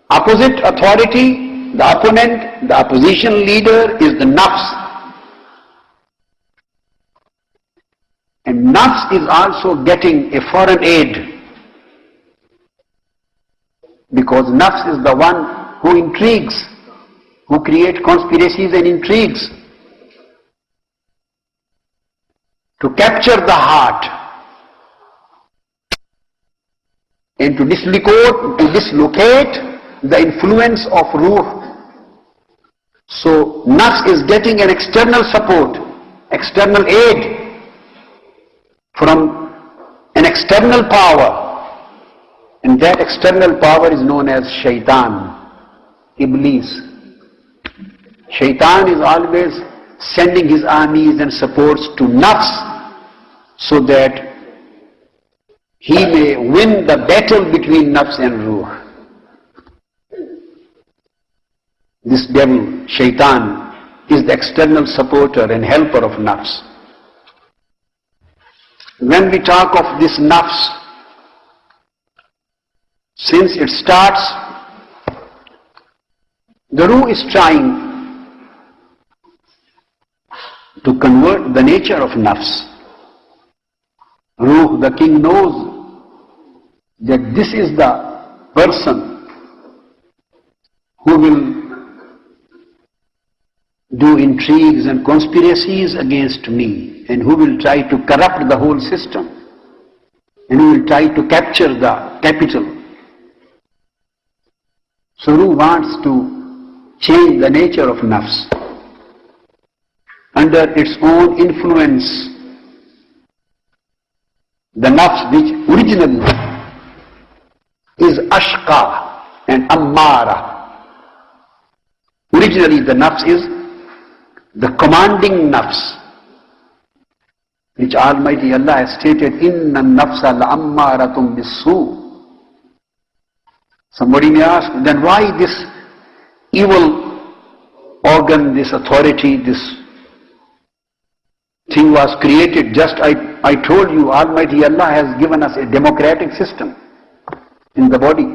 S1: opposite authority, the opponent, the opposition leader is the nafs. And nafs is also getting a foreign aid, because nafs is the one who intrigues, who create conspiracies and intrigues to capture the heart and to dislocate the influence of ruh. So nafs is getting an external support, external aid from an external power, and that external power is known as shaitan, iblis. Shaitan is always sending his armies and supports to nafs so that he may win the battle between nafs and ruh. This devil, shaitan, is the external supporter and helper of nafs. When we talk of this nafs, since it starts, the ruh is trying to convert the nature of nafs. Ruh, the king, knows that this is the person who will do intrigues and conspiracies against me, and who will try to corrupt the whole system, and who will try to capture the capital. So Ruh wants to change the nature of nafs under its own influence. The nafs, which originally is ashqa and ammara. Originally the nafs is the commanding nafs, which Almighty Allah has stated, inna nafsa la'ammaratum bis-su. Somebody may ask, then why this evil organ, this authority, this thing was created? Just I told you, Almighty Allah has given us a democratic system in the body,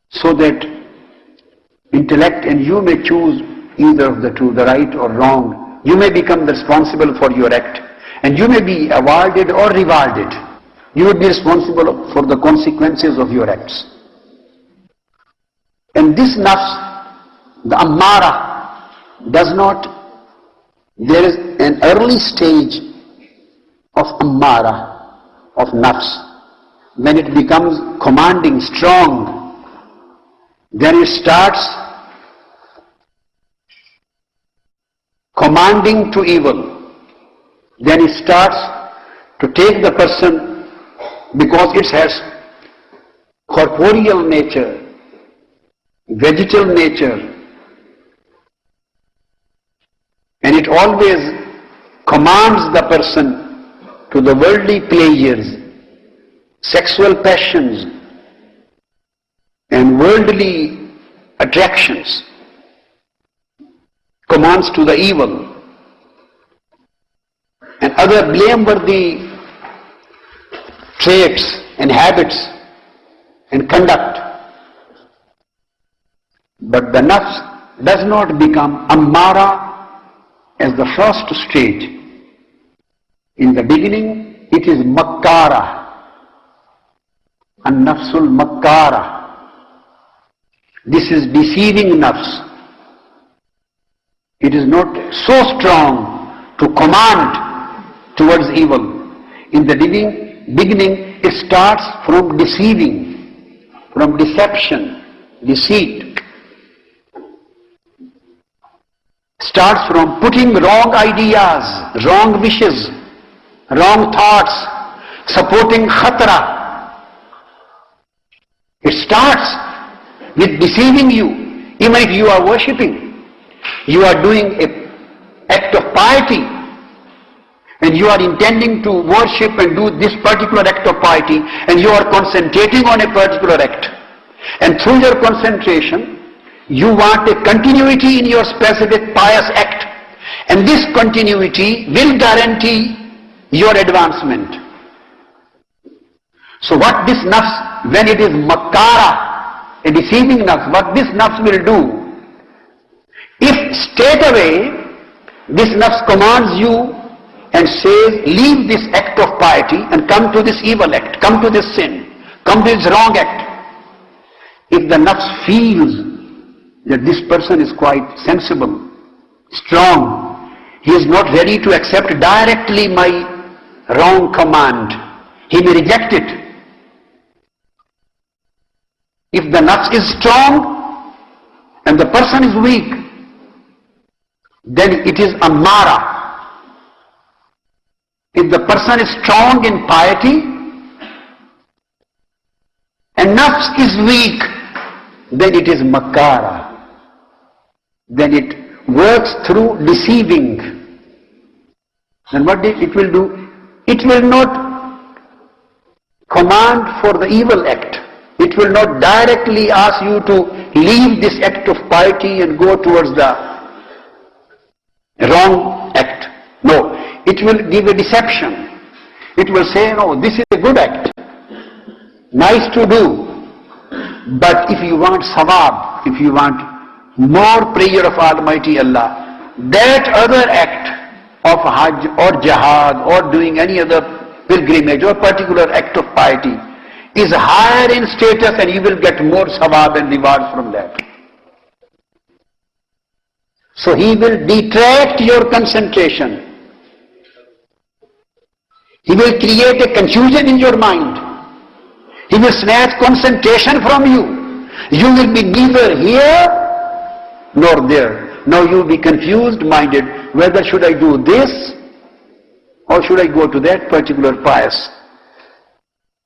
S1: so that intellect and you may choose either of the two, the right or wrong. You may become responsible for your act, and you may be awarded or rewarded. You would be responsible for the consequences of your acts. And this nafs, the ammara, does not, there is an early stage of ammara, of nafs. When it becomes commanding, strong, then it starts commanding to evil, then it starts to take the person, because it has corporeal nature, vegetal nature, and it always commands the person to the worldly pleasures, sexual passions, and worldly attractions, commands to the evil and other blameworthy traits and habits and conduct. But the nafs does not become ammara as the first stage. In the beginning, it is makkara, an-nafsul makkara. This is deceiving nafs. It is not so strong to command towards evil. In the beginning, it starts from deceiving, from deception, deceit. Starts from putting wrong ideas, wrong wishes, wrong thoughts, supporting khatra. It starts with deceiving you. Even if you are worshipping, you are doing an act of piety, and you are intending to worship and do this particular act of piety, and you are concentrating on a particular act. And through your concentration, you want a continuity in your specific pious act. And this continuity will guarantee your advancement. So what this nafs, when it is makkara, a deceiving nafs, what this nafs will do, if straight away this nafs commands you and says, leave this act of piety and come to this evil act, come to this sin, come to this wrong act. If the nafs feels that this person is quite sensible, strong, he is not ready to accept directly my wrong command, he may reject it. If the nafs is strong and the person is weak, then it is ammara. If the person is strong in piety and nafs is weak, then it is makkara. Then it works through deceiving. Then what it will do? It will not command for the evil act. It will not directly ask you to leave this act of piety and go towards the wrong act. No, it will give a deception. It will say, no, this is a good act, nice to do. But if you want sawab, if you want more prayer of Almighty Allah, that other act of hajj or jihad or doing any other pilgrimage or particular act of piety is higher in status, and you will get more sawab and rewards from that. So he will detract your concentration. He will create a confusion in your mind. He will snatch concentration from you. You will be neither here nor there. Now you will be confused minded, whether should I do this or should I go to that particular pious?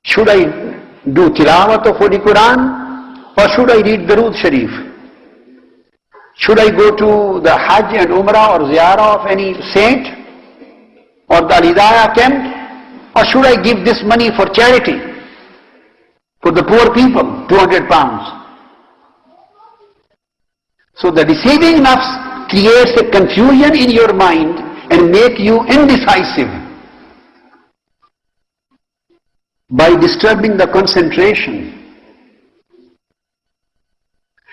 S1: Should I do tilawat of Holy Quran or should I read Darood Sharif? Should I go to the Hajj and Umrah or Ziyarah of any saint or the Al-Hidayah camp, or should I give this money for charity for the poor people, 200 pounds? So the deceiving nafs creates a confusion in your mind and make you indecisive by disturbing the concentration.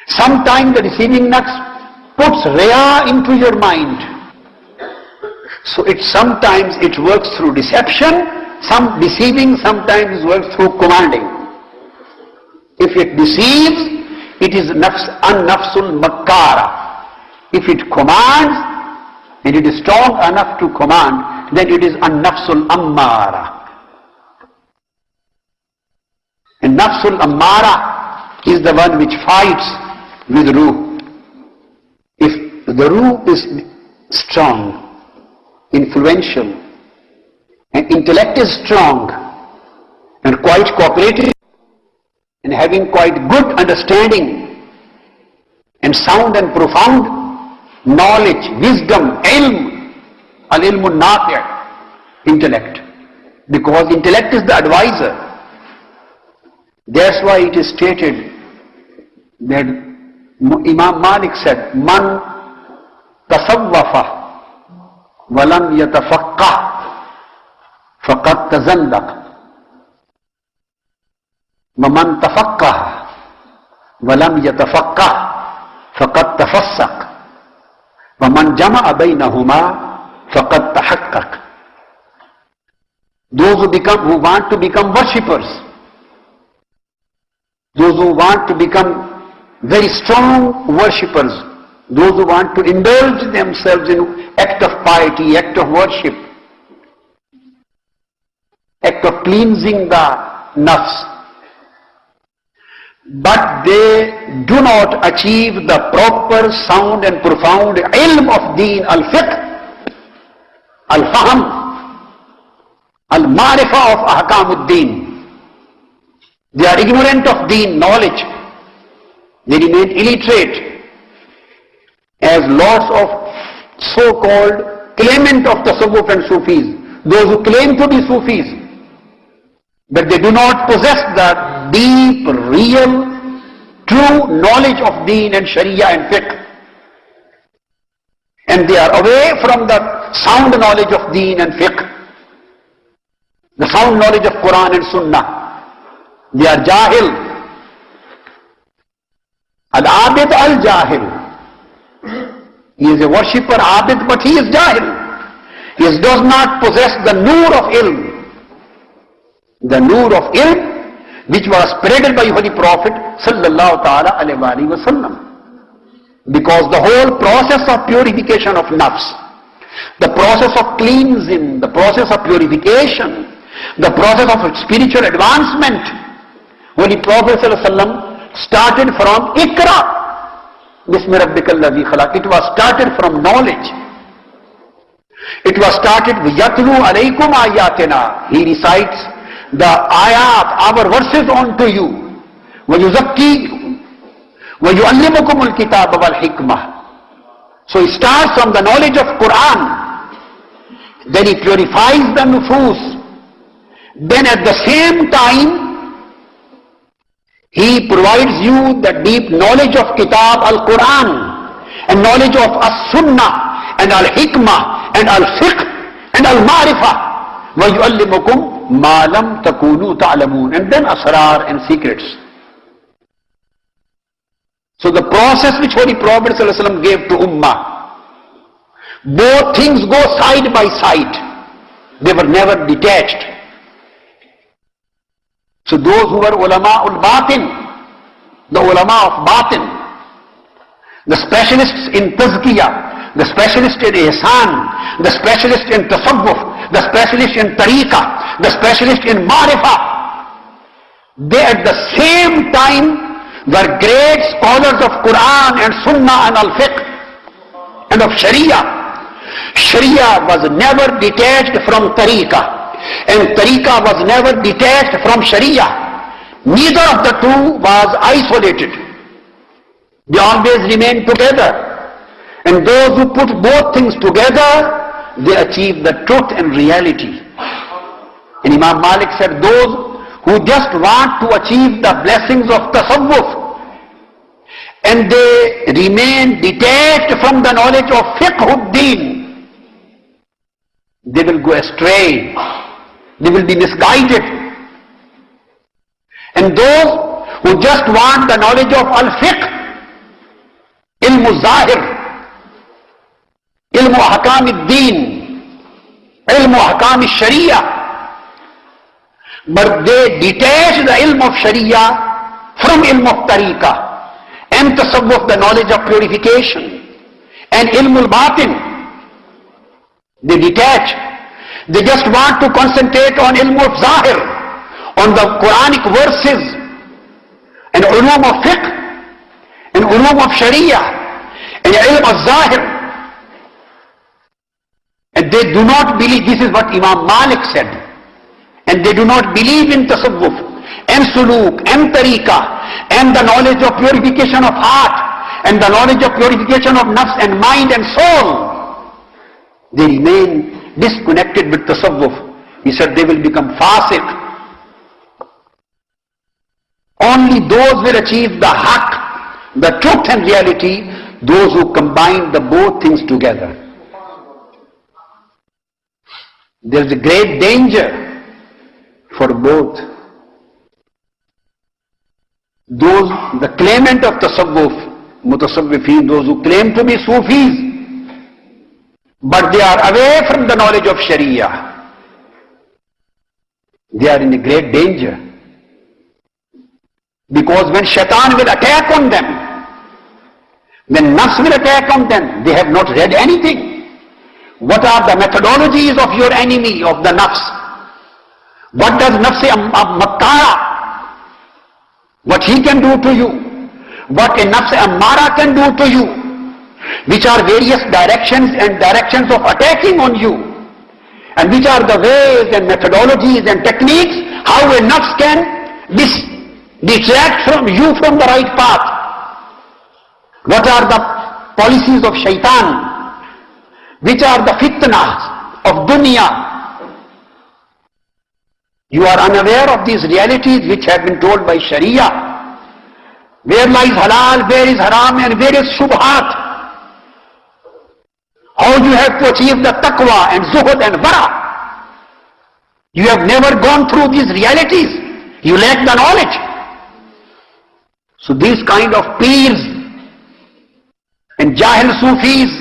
S1: Sometimes the deceiving nafs puts riya into your mind. So sometimes it works through deception, some deceiving, sometimes it works through commanding. If it deceives, it is an-nafsul makkara. If it commands, and it is strong enough to command, then it is an-nafsul ammara. And nafsul ammara is the one which fights with ruh. If the ruh is strong, influential, and intellect is strong and quite cooperative and having quite good understanding and sound and profound knowledge, wisdom, ilm, al-ilmun nafi', intellect. Because intellect is the advisor. That's why it is stated that Imam Malik said, Man tasawwafa walam yatafaqqah faqad tazandaq. وَمَنْ تَفَقَّهَ وَلَمْ يَتَفَقَّهْ فَقَدْ تَفَسَّقَ وَمَنْ جَمَعَ بَيْنَهُمَا فَقَدْ تَحَقَّقَ. Those who want to become worshippers, those who want to become very strong worshippers, those who want to indulge themselves in act of piety, act of worship, act of cleansing the nafs, but they do not achieve the proper, sound and profound ilm of deen, al-fiqh, al-fahm, al-marifa of ahkamuddin. They are ignorant of deen, knowledge. They remain illiterate as lots of so-called claimant of tasawwuf and Sufis, those who claim to be Sufis, but they do not possess the deep, real, true knowledge of deen and sharia and fiqh. And they are away from the sound knowledge of deen and fiqh, the sound knowledge of Quran and Sunnah. They are jahil. Al-abid al-jahil. He is a worshipper, abid, but he is jahil. He does not possess the nur of ilm. The nur of ilm which was spreaded by Holy Prophet sallallahu ta'ala alayhi wa sallam. Because the whole process of purification of nafs, the process of cleansing, the process of purification, the process of spiritual advancement, Holy Prophet sallallahu alayhi wa sallam started from Iqra, Bismi Rabbikal Ladhi Khalaq. It was started from knowledge. It was started with Yatlu alaykum ayatina. He recites the ayat, our verses unto you. وَيُزَكِّيكُمْ وَيُعَلِّمُكُمُ الْكِتَابَ وَالْحِكْمَةِ. So he starts from the knowledge of Quran. Then he purifies the nufus. Then at the same time, he provides you the deep knowledge of Kitab al-Quran and knowledge of as-Sunnah and al-Hikmah and al-Fiqh and al-Ma'rifah. وَيُعَلِّمُكُمْ مَا لَمْ تَكُونُوا تَعْلَمُونَ. And then asrar and secrets. So the process which Holy Prophet ﷺ gave to Ummah, both things go side by side. They were never detached. So those who were ulama ul batin, the ulama of batin, the specialists in tazkiyah, the specialist in ihsan, the specialist in tasawwuf, the specialist in tariqah, the specialist in marifah, they at the same time were great scholars of Quran and Sunnah and al-fiqh and of Sharia. Sharia was never detached from tariqah and tariqah was never detached from Sharia. Neither of the two was isolated. They always remained together. And those who put both things together, they achieve the truth and reality. And Imam Malik said, those who just want to achieve the blessings of tasawwuf and they remain detached from the knowledge of fiqh-ud-din, they will go astray. They will be misguided. And those who just want the knowledge of al-fiqh, ilm-u-zahir, ilm ahkam ad-din, ilm ahkam al-sharia, but they detach the ilm of sharia from ilm of tariqah and tasawwuf, the knowledge of purification, and ilm al-batin. They detach. They just want to concentrate on ilm of zahir, on the Quranic verses and ulum of fiqh and ulum of sharia and ilm of zahir. and they do not believe, this is what Imam Malik said, and they do not believe in tasawwuf and suluk and tariqa and the knowledge of purification of heart and the knowledge of purification of nafs and mind and soul. They remain disconnected with tasawwuf. He said they will become fasiq. Only those will achieve the haqq, the truth and reality, those who combine the both things together. There is a great danger for both. Those, the claimant of tasawwuf, mutasawwifeen, those who claim to be Sufis, but they are away from the knowledge of Sharia, they are in a great danger. Because when shaitan will attack on them, when nafs will attack on them, they have not read anything. What are the methodologies of your enemy, of the nafs? What does nafs makkara, what he can do to you? What a nafs ammara can do to you? Which are various directions of attacking on you? And which are the ways and methodologies and techniques how a nafs can detract from you from the right path? What are the policies of shaitan? Which are the fitnas of dunya? You are unaware of these realities which have been told by Sharia. Where lies halal, where is haram, and where is shubhat? How you have to achieve the taqwa and zuhud and wara. You have never gone through these realities. You lack the knowledge. So these kind of peers and Jahil Sufis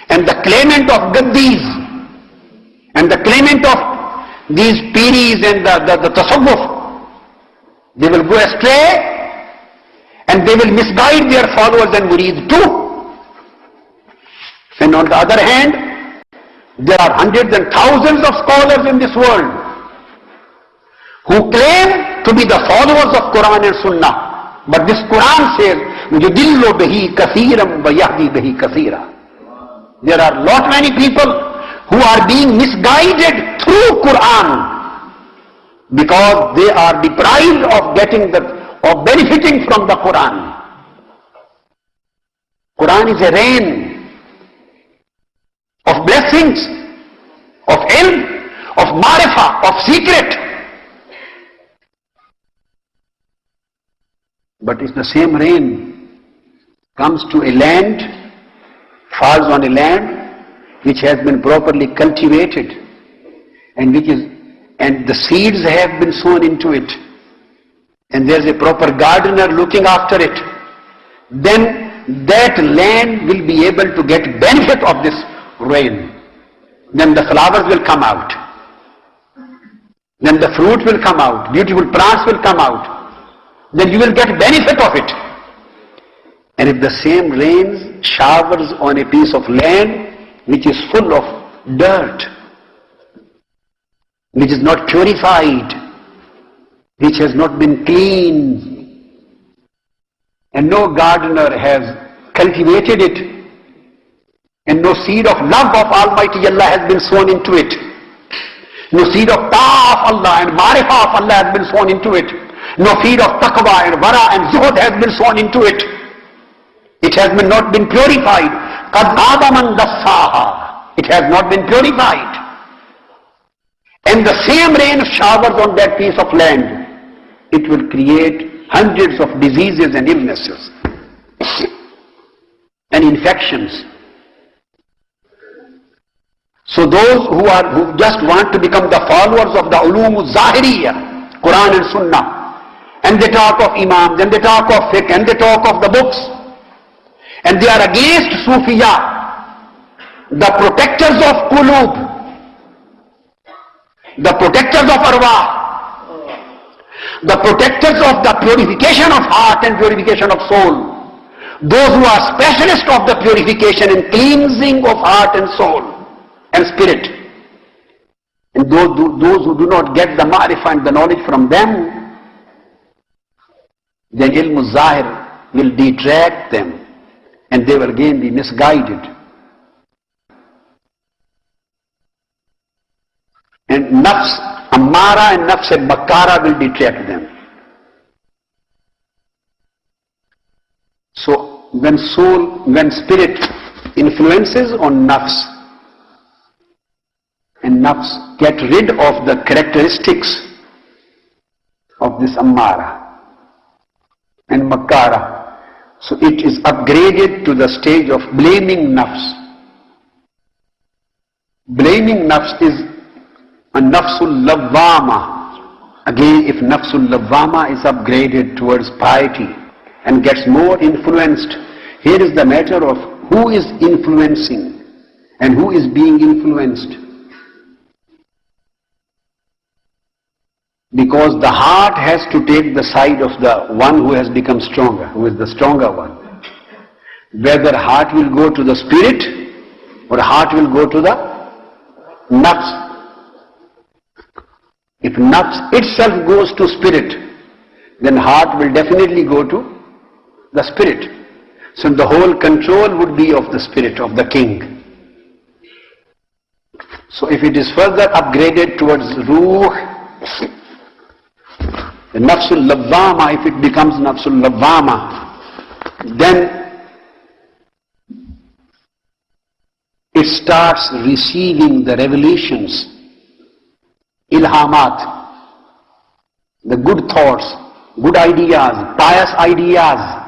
S1: and the claimant of Gaddis and the claimant of these Piris and the Tasawwuf, they will go astray and they will misguide their followers and murids too. And on the other hand, there are hundreds and thousands of scholars in this world who claim to be the followers of Quran and Sunnah. But this Quran says, يُدِلُّ بِهِ كَثِيرًا وَيَهْدِي بِهِ كَثِيرًا. There are lot many people who are being misguided through Quran because they are deprived of benefiting from the Quran. Quran is a rain of blessings, of ilm, of marifah, of secret. But it's the same rain comes to a land, falls on a land which has been properly cultivated and the seeds have been sown into it, and there's a proper gardener looking after it, then that land will be able to get benefit of this rain. Then the flowers will come out. Then the fruit will come out. Beautiful plants will come out. Then you will get benefit of it. And if the same rain showers on a piece of land which is full of dirt, which is not purified, which has not been cleaned, and no gardener has cultivated it, and no seed of love of Almighty Allah has been sown into it, no seed of ta'ah of Allah and marifah of Allah has been sown into it, no seed of taqwa and wara and zuhud has been sown into it. It has not been purified. قَدْ آدَمًا دَسَّاهَا. It has not been purified. And the same rain showers on that piece of land, it will create hundreds of diseases and illnesses and infections. So those who just want to become the followers of the ulum al-zahiriyya, Quran and Sunnah, and they talk of imams, and they talk of fiqh, and they talk of the books, and they are against Sufiya, the protectors of qulub, the protectors of arwah, the protectors of the purification of heart and purification of soul, those who are specialists of the purification and cleansing of heart and soul and spirit. And those who do not get the ma'rifah and the knowledge from them, then ilm al-zahir will detract them and they will again be misguided. nafs ammara and nafs makkara will detract them. So when spirit influences on nafs, and nafs get rid of the characteristics of this ammara and makkara, so it is upgraded to the stage of blaming nafs. Blaming nafs is a nafsul lawwama. Again, if nafsul lawwama is upgraded towards piety and gets more influenced, here is the matter of who is influencing and who is being influenced. Because the heart has to take the side of the one who has become stronger, who is the stronger one. Whether heart will go to the spirit or heart will go to the nafs. If nafs itself goes to spirit, then heart will definitely go to the spirit. So the whole control would be of the spirit, of the king. So if it is further upgraded towards ruh, the nafsul lawwama, if it becomes nafsul lawwama, then it starts receiving the revelations, ilhamat, the good thoughts, good ideas, pious ideas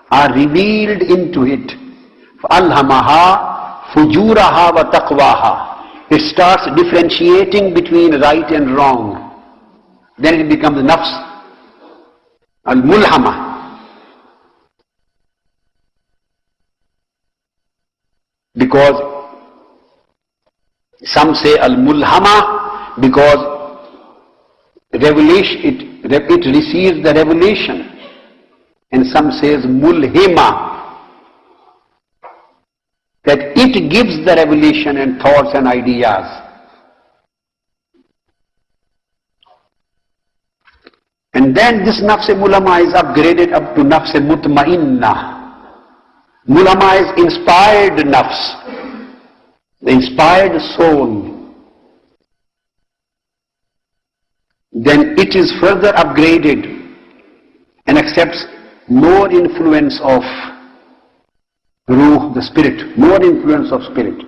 S1: are revealed into it. فَأَلْهَمَهَا فُجُورَهَا وَتَقْوَاهَا. It starts differentiating between right and wrong. Then it becomes nafs al-mulhama. Because some say al-mulhama because revelation, it receives the revelation. And some says mulhima, that it gives the revelation and thoughts and ideas. And then this nafs mulama is upgraded up to nafs mutmainna. Mulama is inspired nafs, the inspired soul. Then it is further upgraded and accepts more influence of ruh, the spirit, more influence of spirit.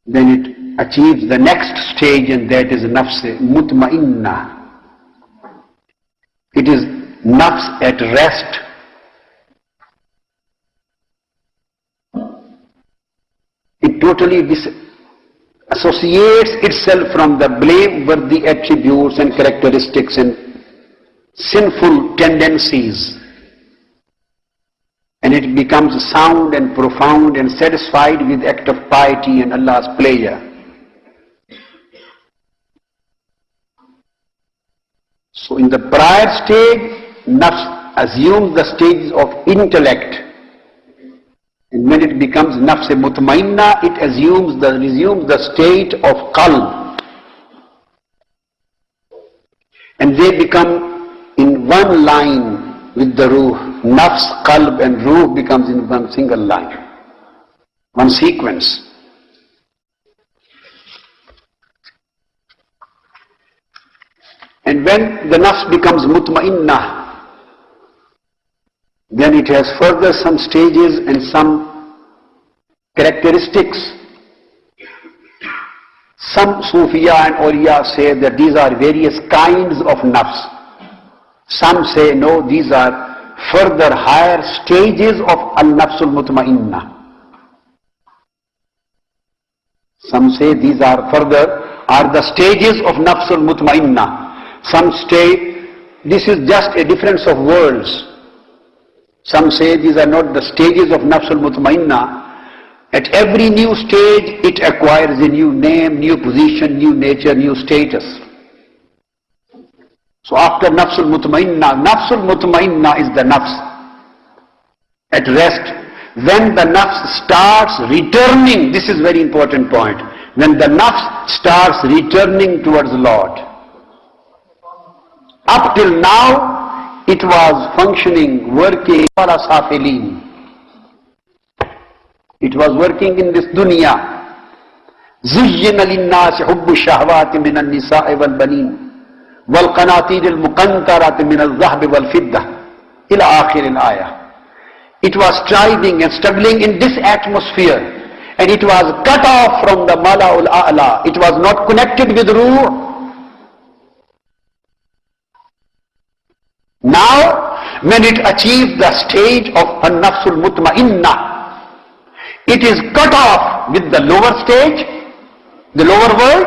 S1: Then it achieves the next stage, and that is nafs mutmainna. It is nafs at rest. It totally associates itself from the blameworthy attributes and characteristics and sinful tendencies, and it becomes sound and profound and satisfied with act of piety and Allah's pleasure. So in the prior stage, nafs assumes the stages of intellect, and when it becomes nafs mutmainna, it resumes the state of qalb, and they become in one line with the ruh. Nafs, qalb and ruh becomes in one single line, one sequence. And when the nafs becomes mutmainna, then it has further some stages and some characteristics. Some Sufiya and Awliya say that these are various kinds of nafs. Some say no, these are further higher stages of al-nafsul mutmainna. Some say these are the stages of nafsul mutmainna. Some say this is just a difference of words. Some say these are not the stages of nafsul mutmainna. At every new stage it acquires a new name, new position, new nature, new status. So after nafsul mutmainna is the nafs at rest. When the nafs starts returning, this is very important point, when the nafs starts returning towards the Lord. Up till now, it was functioning, working, it was working in this dunya. زين للناس حب الشهوات من النساء والبنين والقناطير المقنطرة من الذهب والفضة إلى آخر الآية. It was striving and struggling in this atmosphere, and it was cut off from the Mala'ul A'la. It was not connected with Ruh. Now, when it achieved the stage of An-Nafsul Mutma'innah, it is cut off with the lower stage, the lower world,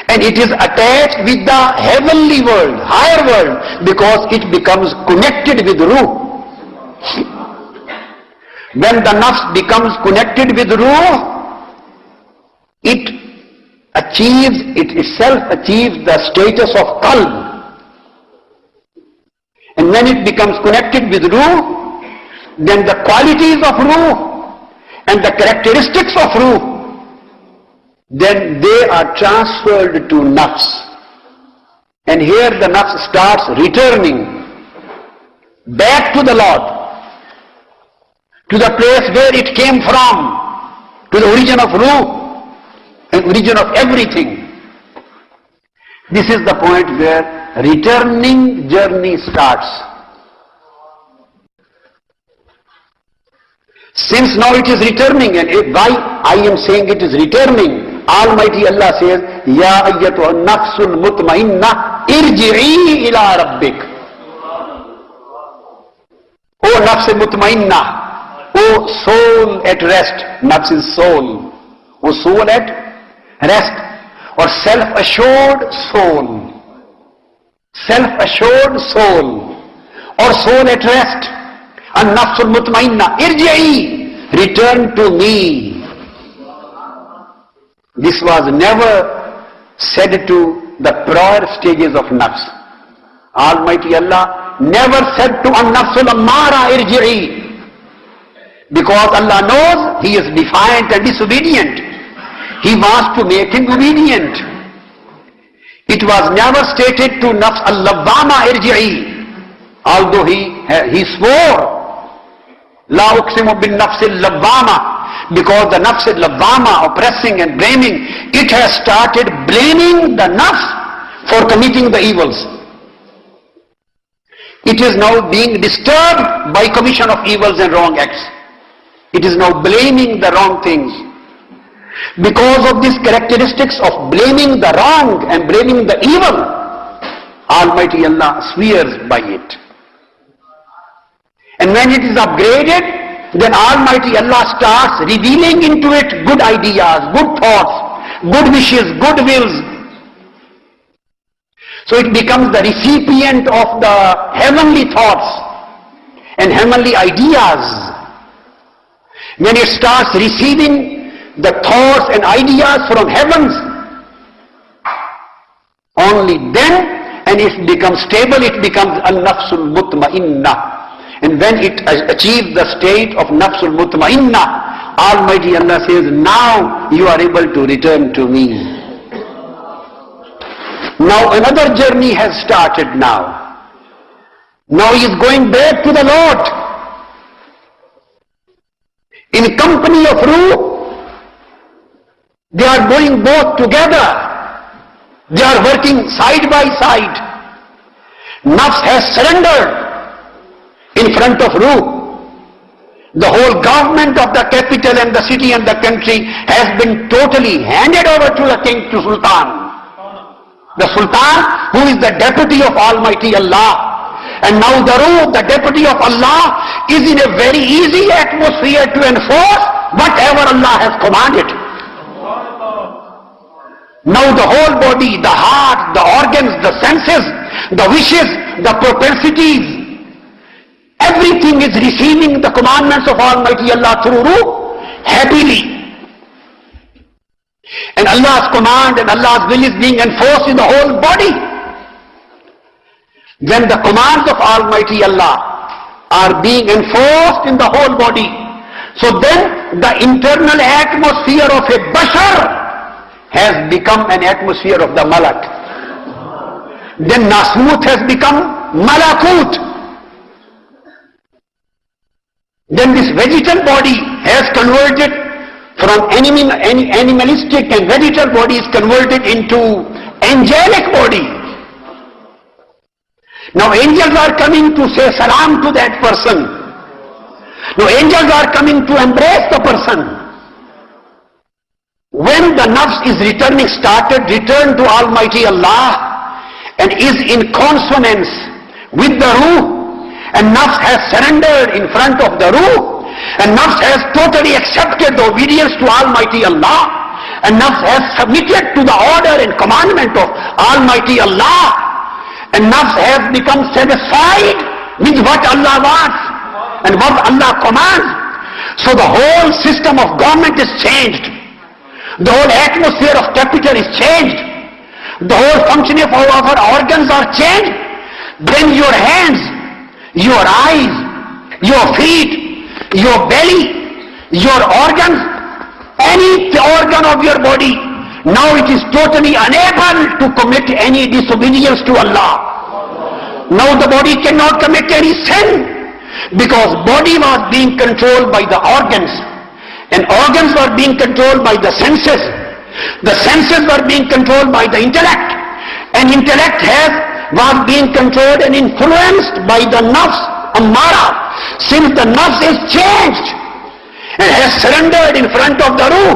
S1: and it is attached with the heavenly world, higher world, because it becomes connected with Ruh. When the nafs becomes connected with Ruh, it itself achieves the status of qalb. And when it becomes connected with Ruh, then the qualities of Ruh and the characteristics of Ruh, then they are transferred to nafs. And here the nafs starts returning back to the Lord, to the place where it came from, to the origin of Ruh and origin of everything. This is the point where returning journey starts. Since now it is returning, and why I am saying it is returning, Almighty Allah says, Ya ayyatuha nafsul mutmainnah irji'i ila rabbik. O nafs mutmainnah, O soul at rest. Nafs is soul. O soul at rest, or self-assured soul. Self-assured soul, or soul at rest. An-nafsul mutmainna, irji'i, return to me. This was never said to the prior stages of nafs. Almighty Allah never said to an-nafsul ammara, irji'i, because Allah knows he is defiant and disobedient. He wants to make him obedient. It was never stated to nafs al-lawwama irji'i, although he swore, la uqsimu bin nafs al-lawwama, because the nafs al-lawwama, oppressing and blaming, it has started blaming the nafs for committing the evils. It is now being disturbed by commission of evils and wrong acts. It is now blaming the wrong things. Because of these characteristics of blaming the wrong and blaming the evil, Almighty Allah swears by it. And when it is upgraded, then Almighty Allah starts revealing into it good ideas, good thoughts, good wishes, good wills. So it becomes the recipient of the heavenly thoughts and heavenly ideas. When it starts receiving the thoughts and ideas from heavens, only then, and it becomes stable, it becomes an-nafsul mutma'innah. And when it achieves the state of nafsul mutma'innah, Almighty Allah says, now you are able to return to me. Now another journey has started now. Now he is going back to the Lord. In company of Ruh, they are going both together. They are working side by side. Nafs has surrendered in front of Ruh. The whole government of the capital and the city and the country has been totally handed over to the king, to Sultan. The Sultan, who is the deputy of Almighty Allah. And now the Ruh, the deputy of Allah, is in a very easy atmosphere to enforce whatever Allah has commanded. Now the whole body, the heart, the organs, the senses, the wishes, the propensities, everything is receiving the commandments of Almighty Allah through Ruh happily. And Allah's command and Allah's will is being enforced in the whole body. When the commands of Almighty Allah are being enforced in the whole body, so then the internal atmosphere of a bashar has become an atmosphere of the malak. Then nasmut has become malakut. Then this vegetal body has converted from animalistic and vegetal body is converted into angelic body. Now angels are coming to say salam to that person. Now angels are coming to embrace the person. When the nafs is returned to Almighty Allah and is in consonance with the ruh, and nafs has surrendered in front of the ruh, and nafs has totally accepted the obedience to Almighty Allah, and nafs has submitted to the order and commandment of Almighty Allah, and nafs has become satisfied with what Allah wants and what Allah commands. So the whole system of government is changed. The whole atmosphere of capital is changed. The whole functioning of our organs are changed. Then your hands, your eyes, your feet, your belly, your organs, any organ of your body, now it is totally unable to commit any disobedience to Allah. Now the body cannot commit any sin, because body was being controlled by the organs, and organs were being controlled by the senses. The senses were being controlled by the intellect, and intellect was being controlled and influenced by the nafs, ammara. Since the nafs is changed and has surrendered in front of the ruh,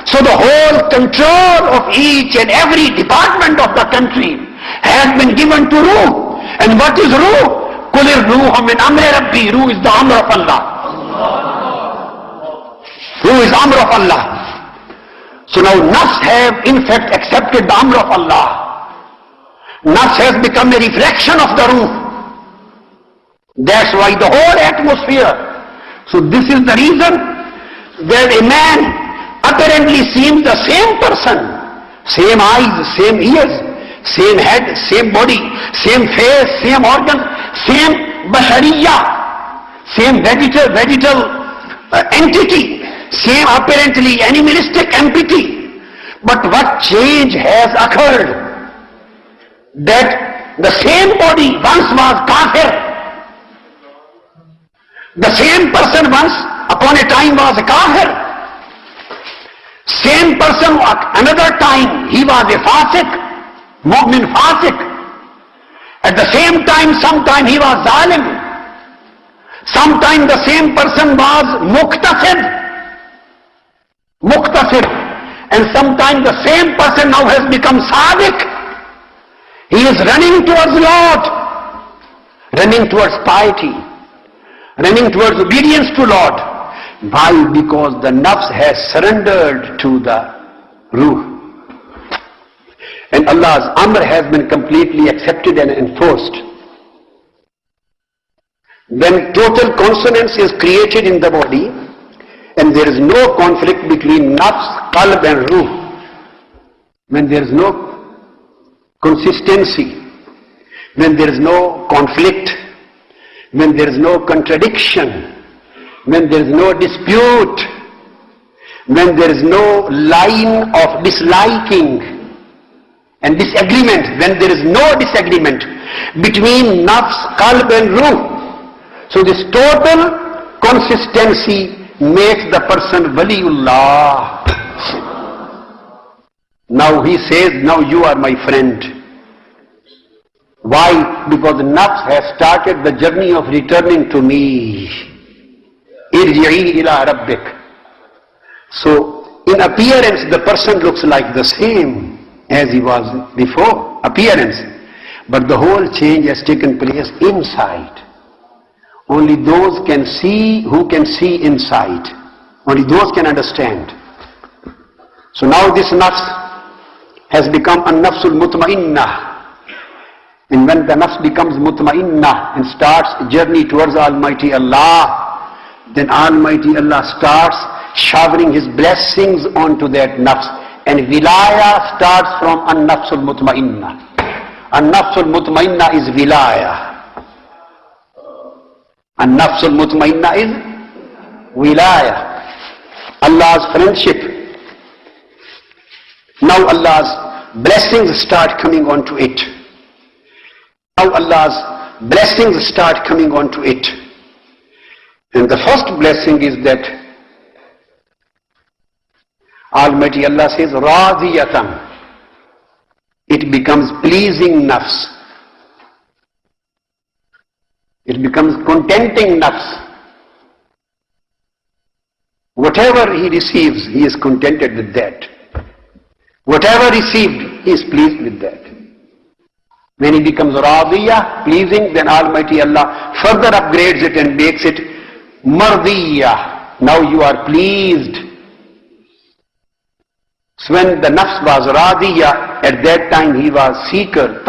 S1: so the whole control of each and every department of the country has been given to ruh. And what is ruh? Kulir ruh min amri rabbi. Ruh is the amr of Allah. Ruh is amr of Allah. So now nafs have in fact accepted the amr of Allah. Nafs has become a reflection of the ruh. That's why the whole atmosphere. So this is the reason that a man apparently seems the same person, same eyes, same ears, same head, same body, same face, same organ, same bashariya, same vegetal entity, same apparently animalistic entity. But what change has occurred? That the same body once was kafir. The same person once upon a time was a kafir. Same person another time he was a fasik, mu'min fasik. At the same time, sometime he was zalim. Sometime the same person was muqtasid. And sometime the same person now has become sadiq. He is running towards Lord, running towards piety, running towards obedience to Lord. Why? Because the nafs has surrendered to the ruh. And Allah's amr has been completely accepted and enforced. When total consonance is created in the body, and there is no conflict between nafs, qalb and ruh, when there is no consistency, when there is no conflict, when there is no contradiction, when there is no dispute, when there is no line of disliking and disagreement, when there is no disagreement between nafs, qalb and ruh, so this total consistency makes the person waliullah. Now he says, now you are my friend. Why? Because nafs has started the journey of returning to me. Irji'i ila rabbik. So in appearance the person looks like the same as he was before, appearance. But the whole change has taken place inside. Only those can see who can see inside. Only those can understand. So now this nafs has become a nafsul mutmainnah. And when the nafs becomes mutmainnah and starts a journey towards Almighty Allah, then Almighty Allah starts showering His blessings onto that nafs. And wilaya starts from an-nafsul mutmainnah. An-nafsul mutmainnah is wilaya. An-nafsul mutmainnah is wilaya. Allah's friendship. Now Allah's blessings start coming onto it. Now Allah's blessings start coming onto it. And the first blessing is that Almighty Allah says, radiyatan. It becomes pleasing nafs. It becomes contenting nafs. Whatever he receives, he is contented with that. Whatever received, he is pleased with that. When he becomes radiyah, pleasing, then Almighty Allah further upgrades it and makes it mardiyah. Now you are pleased. So when the nafs was radiyah, at that time he was seeker,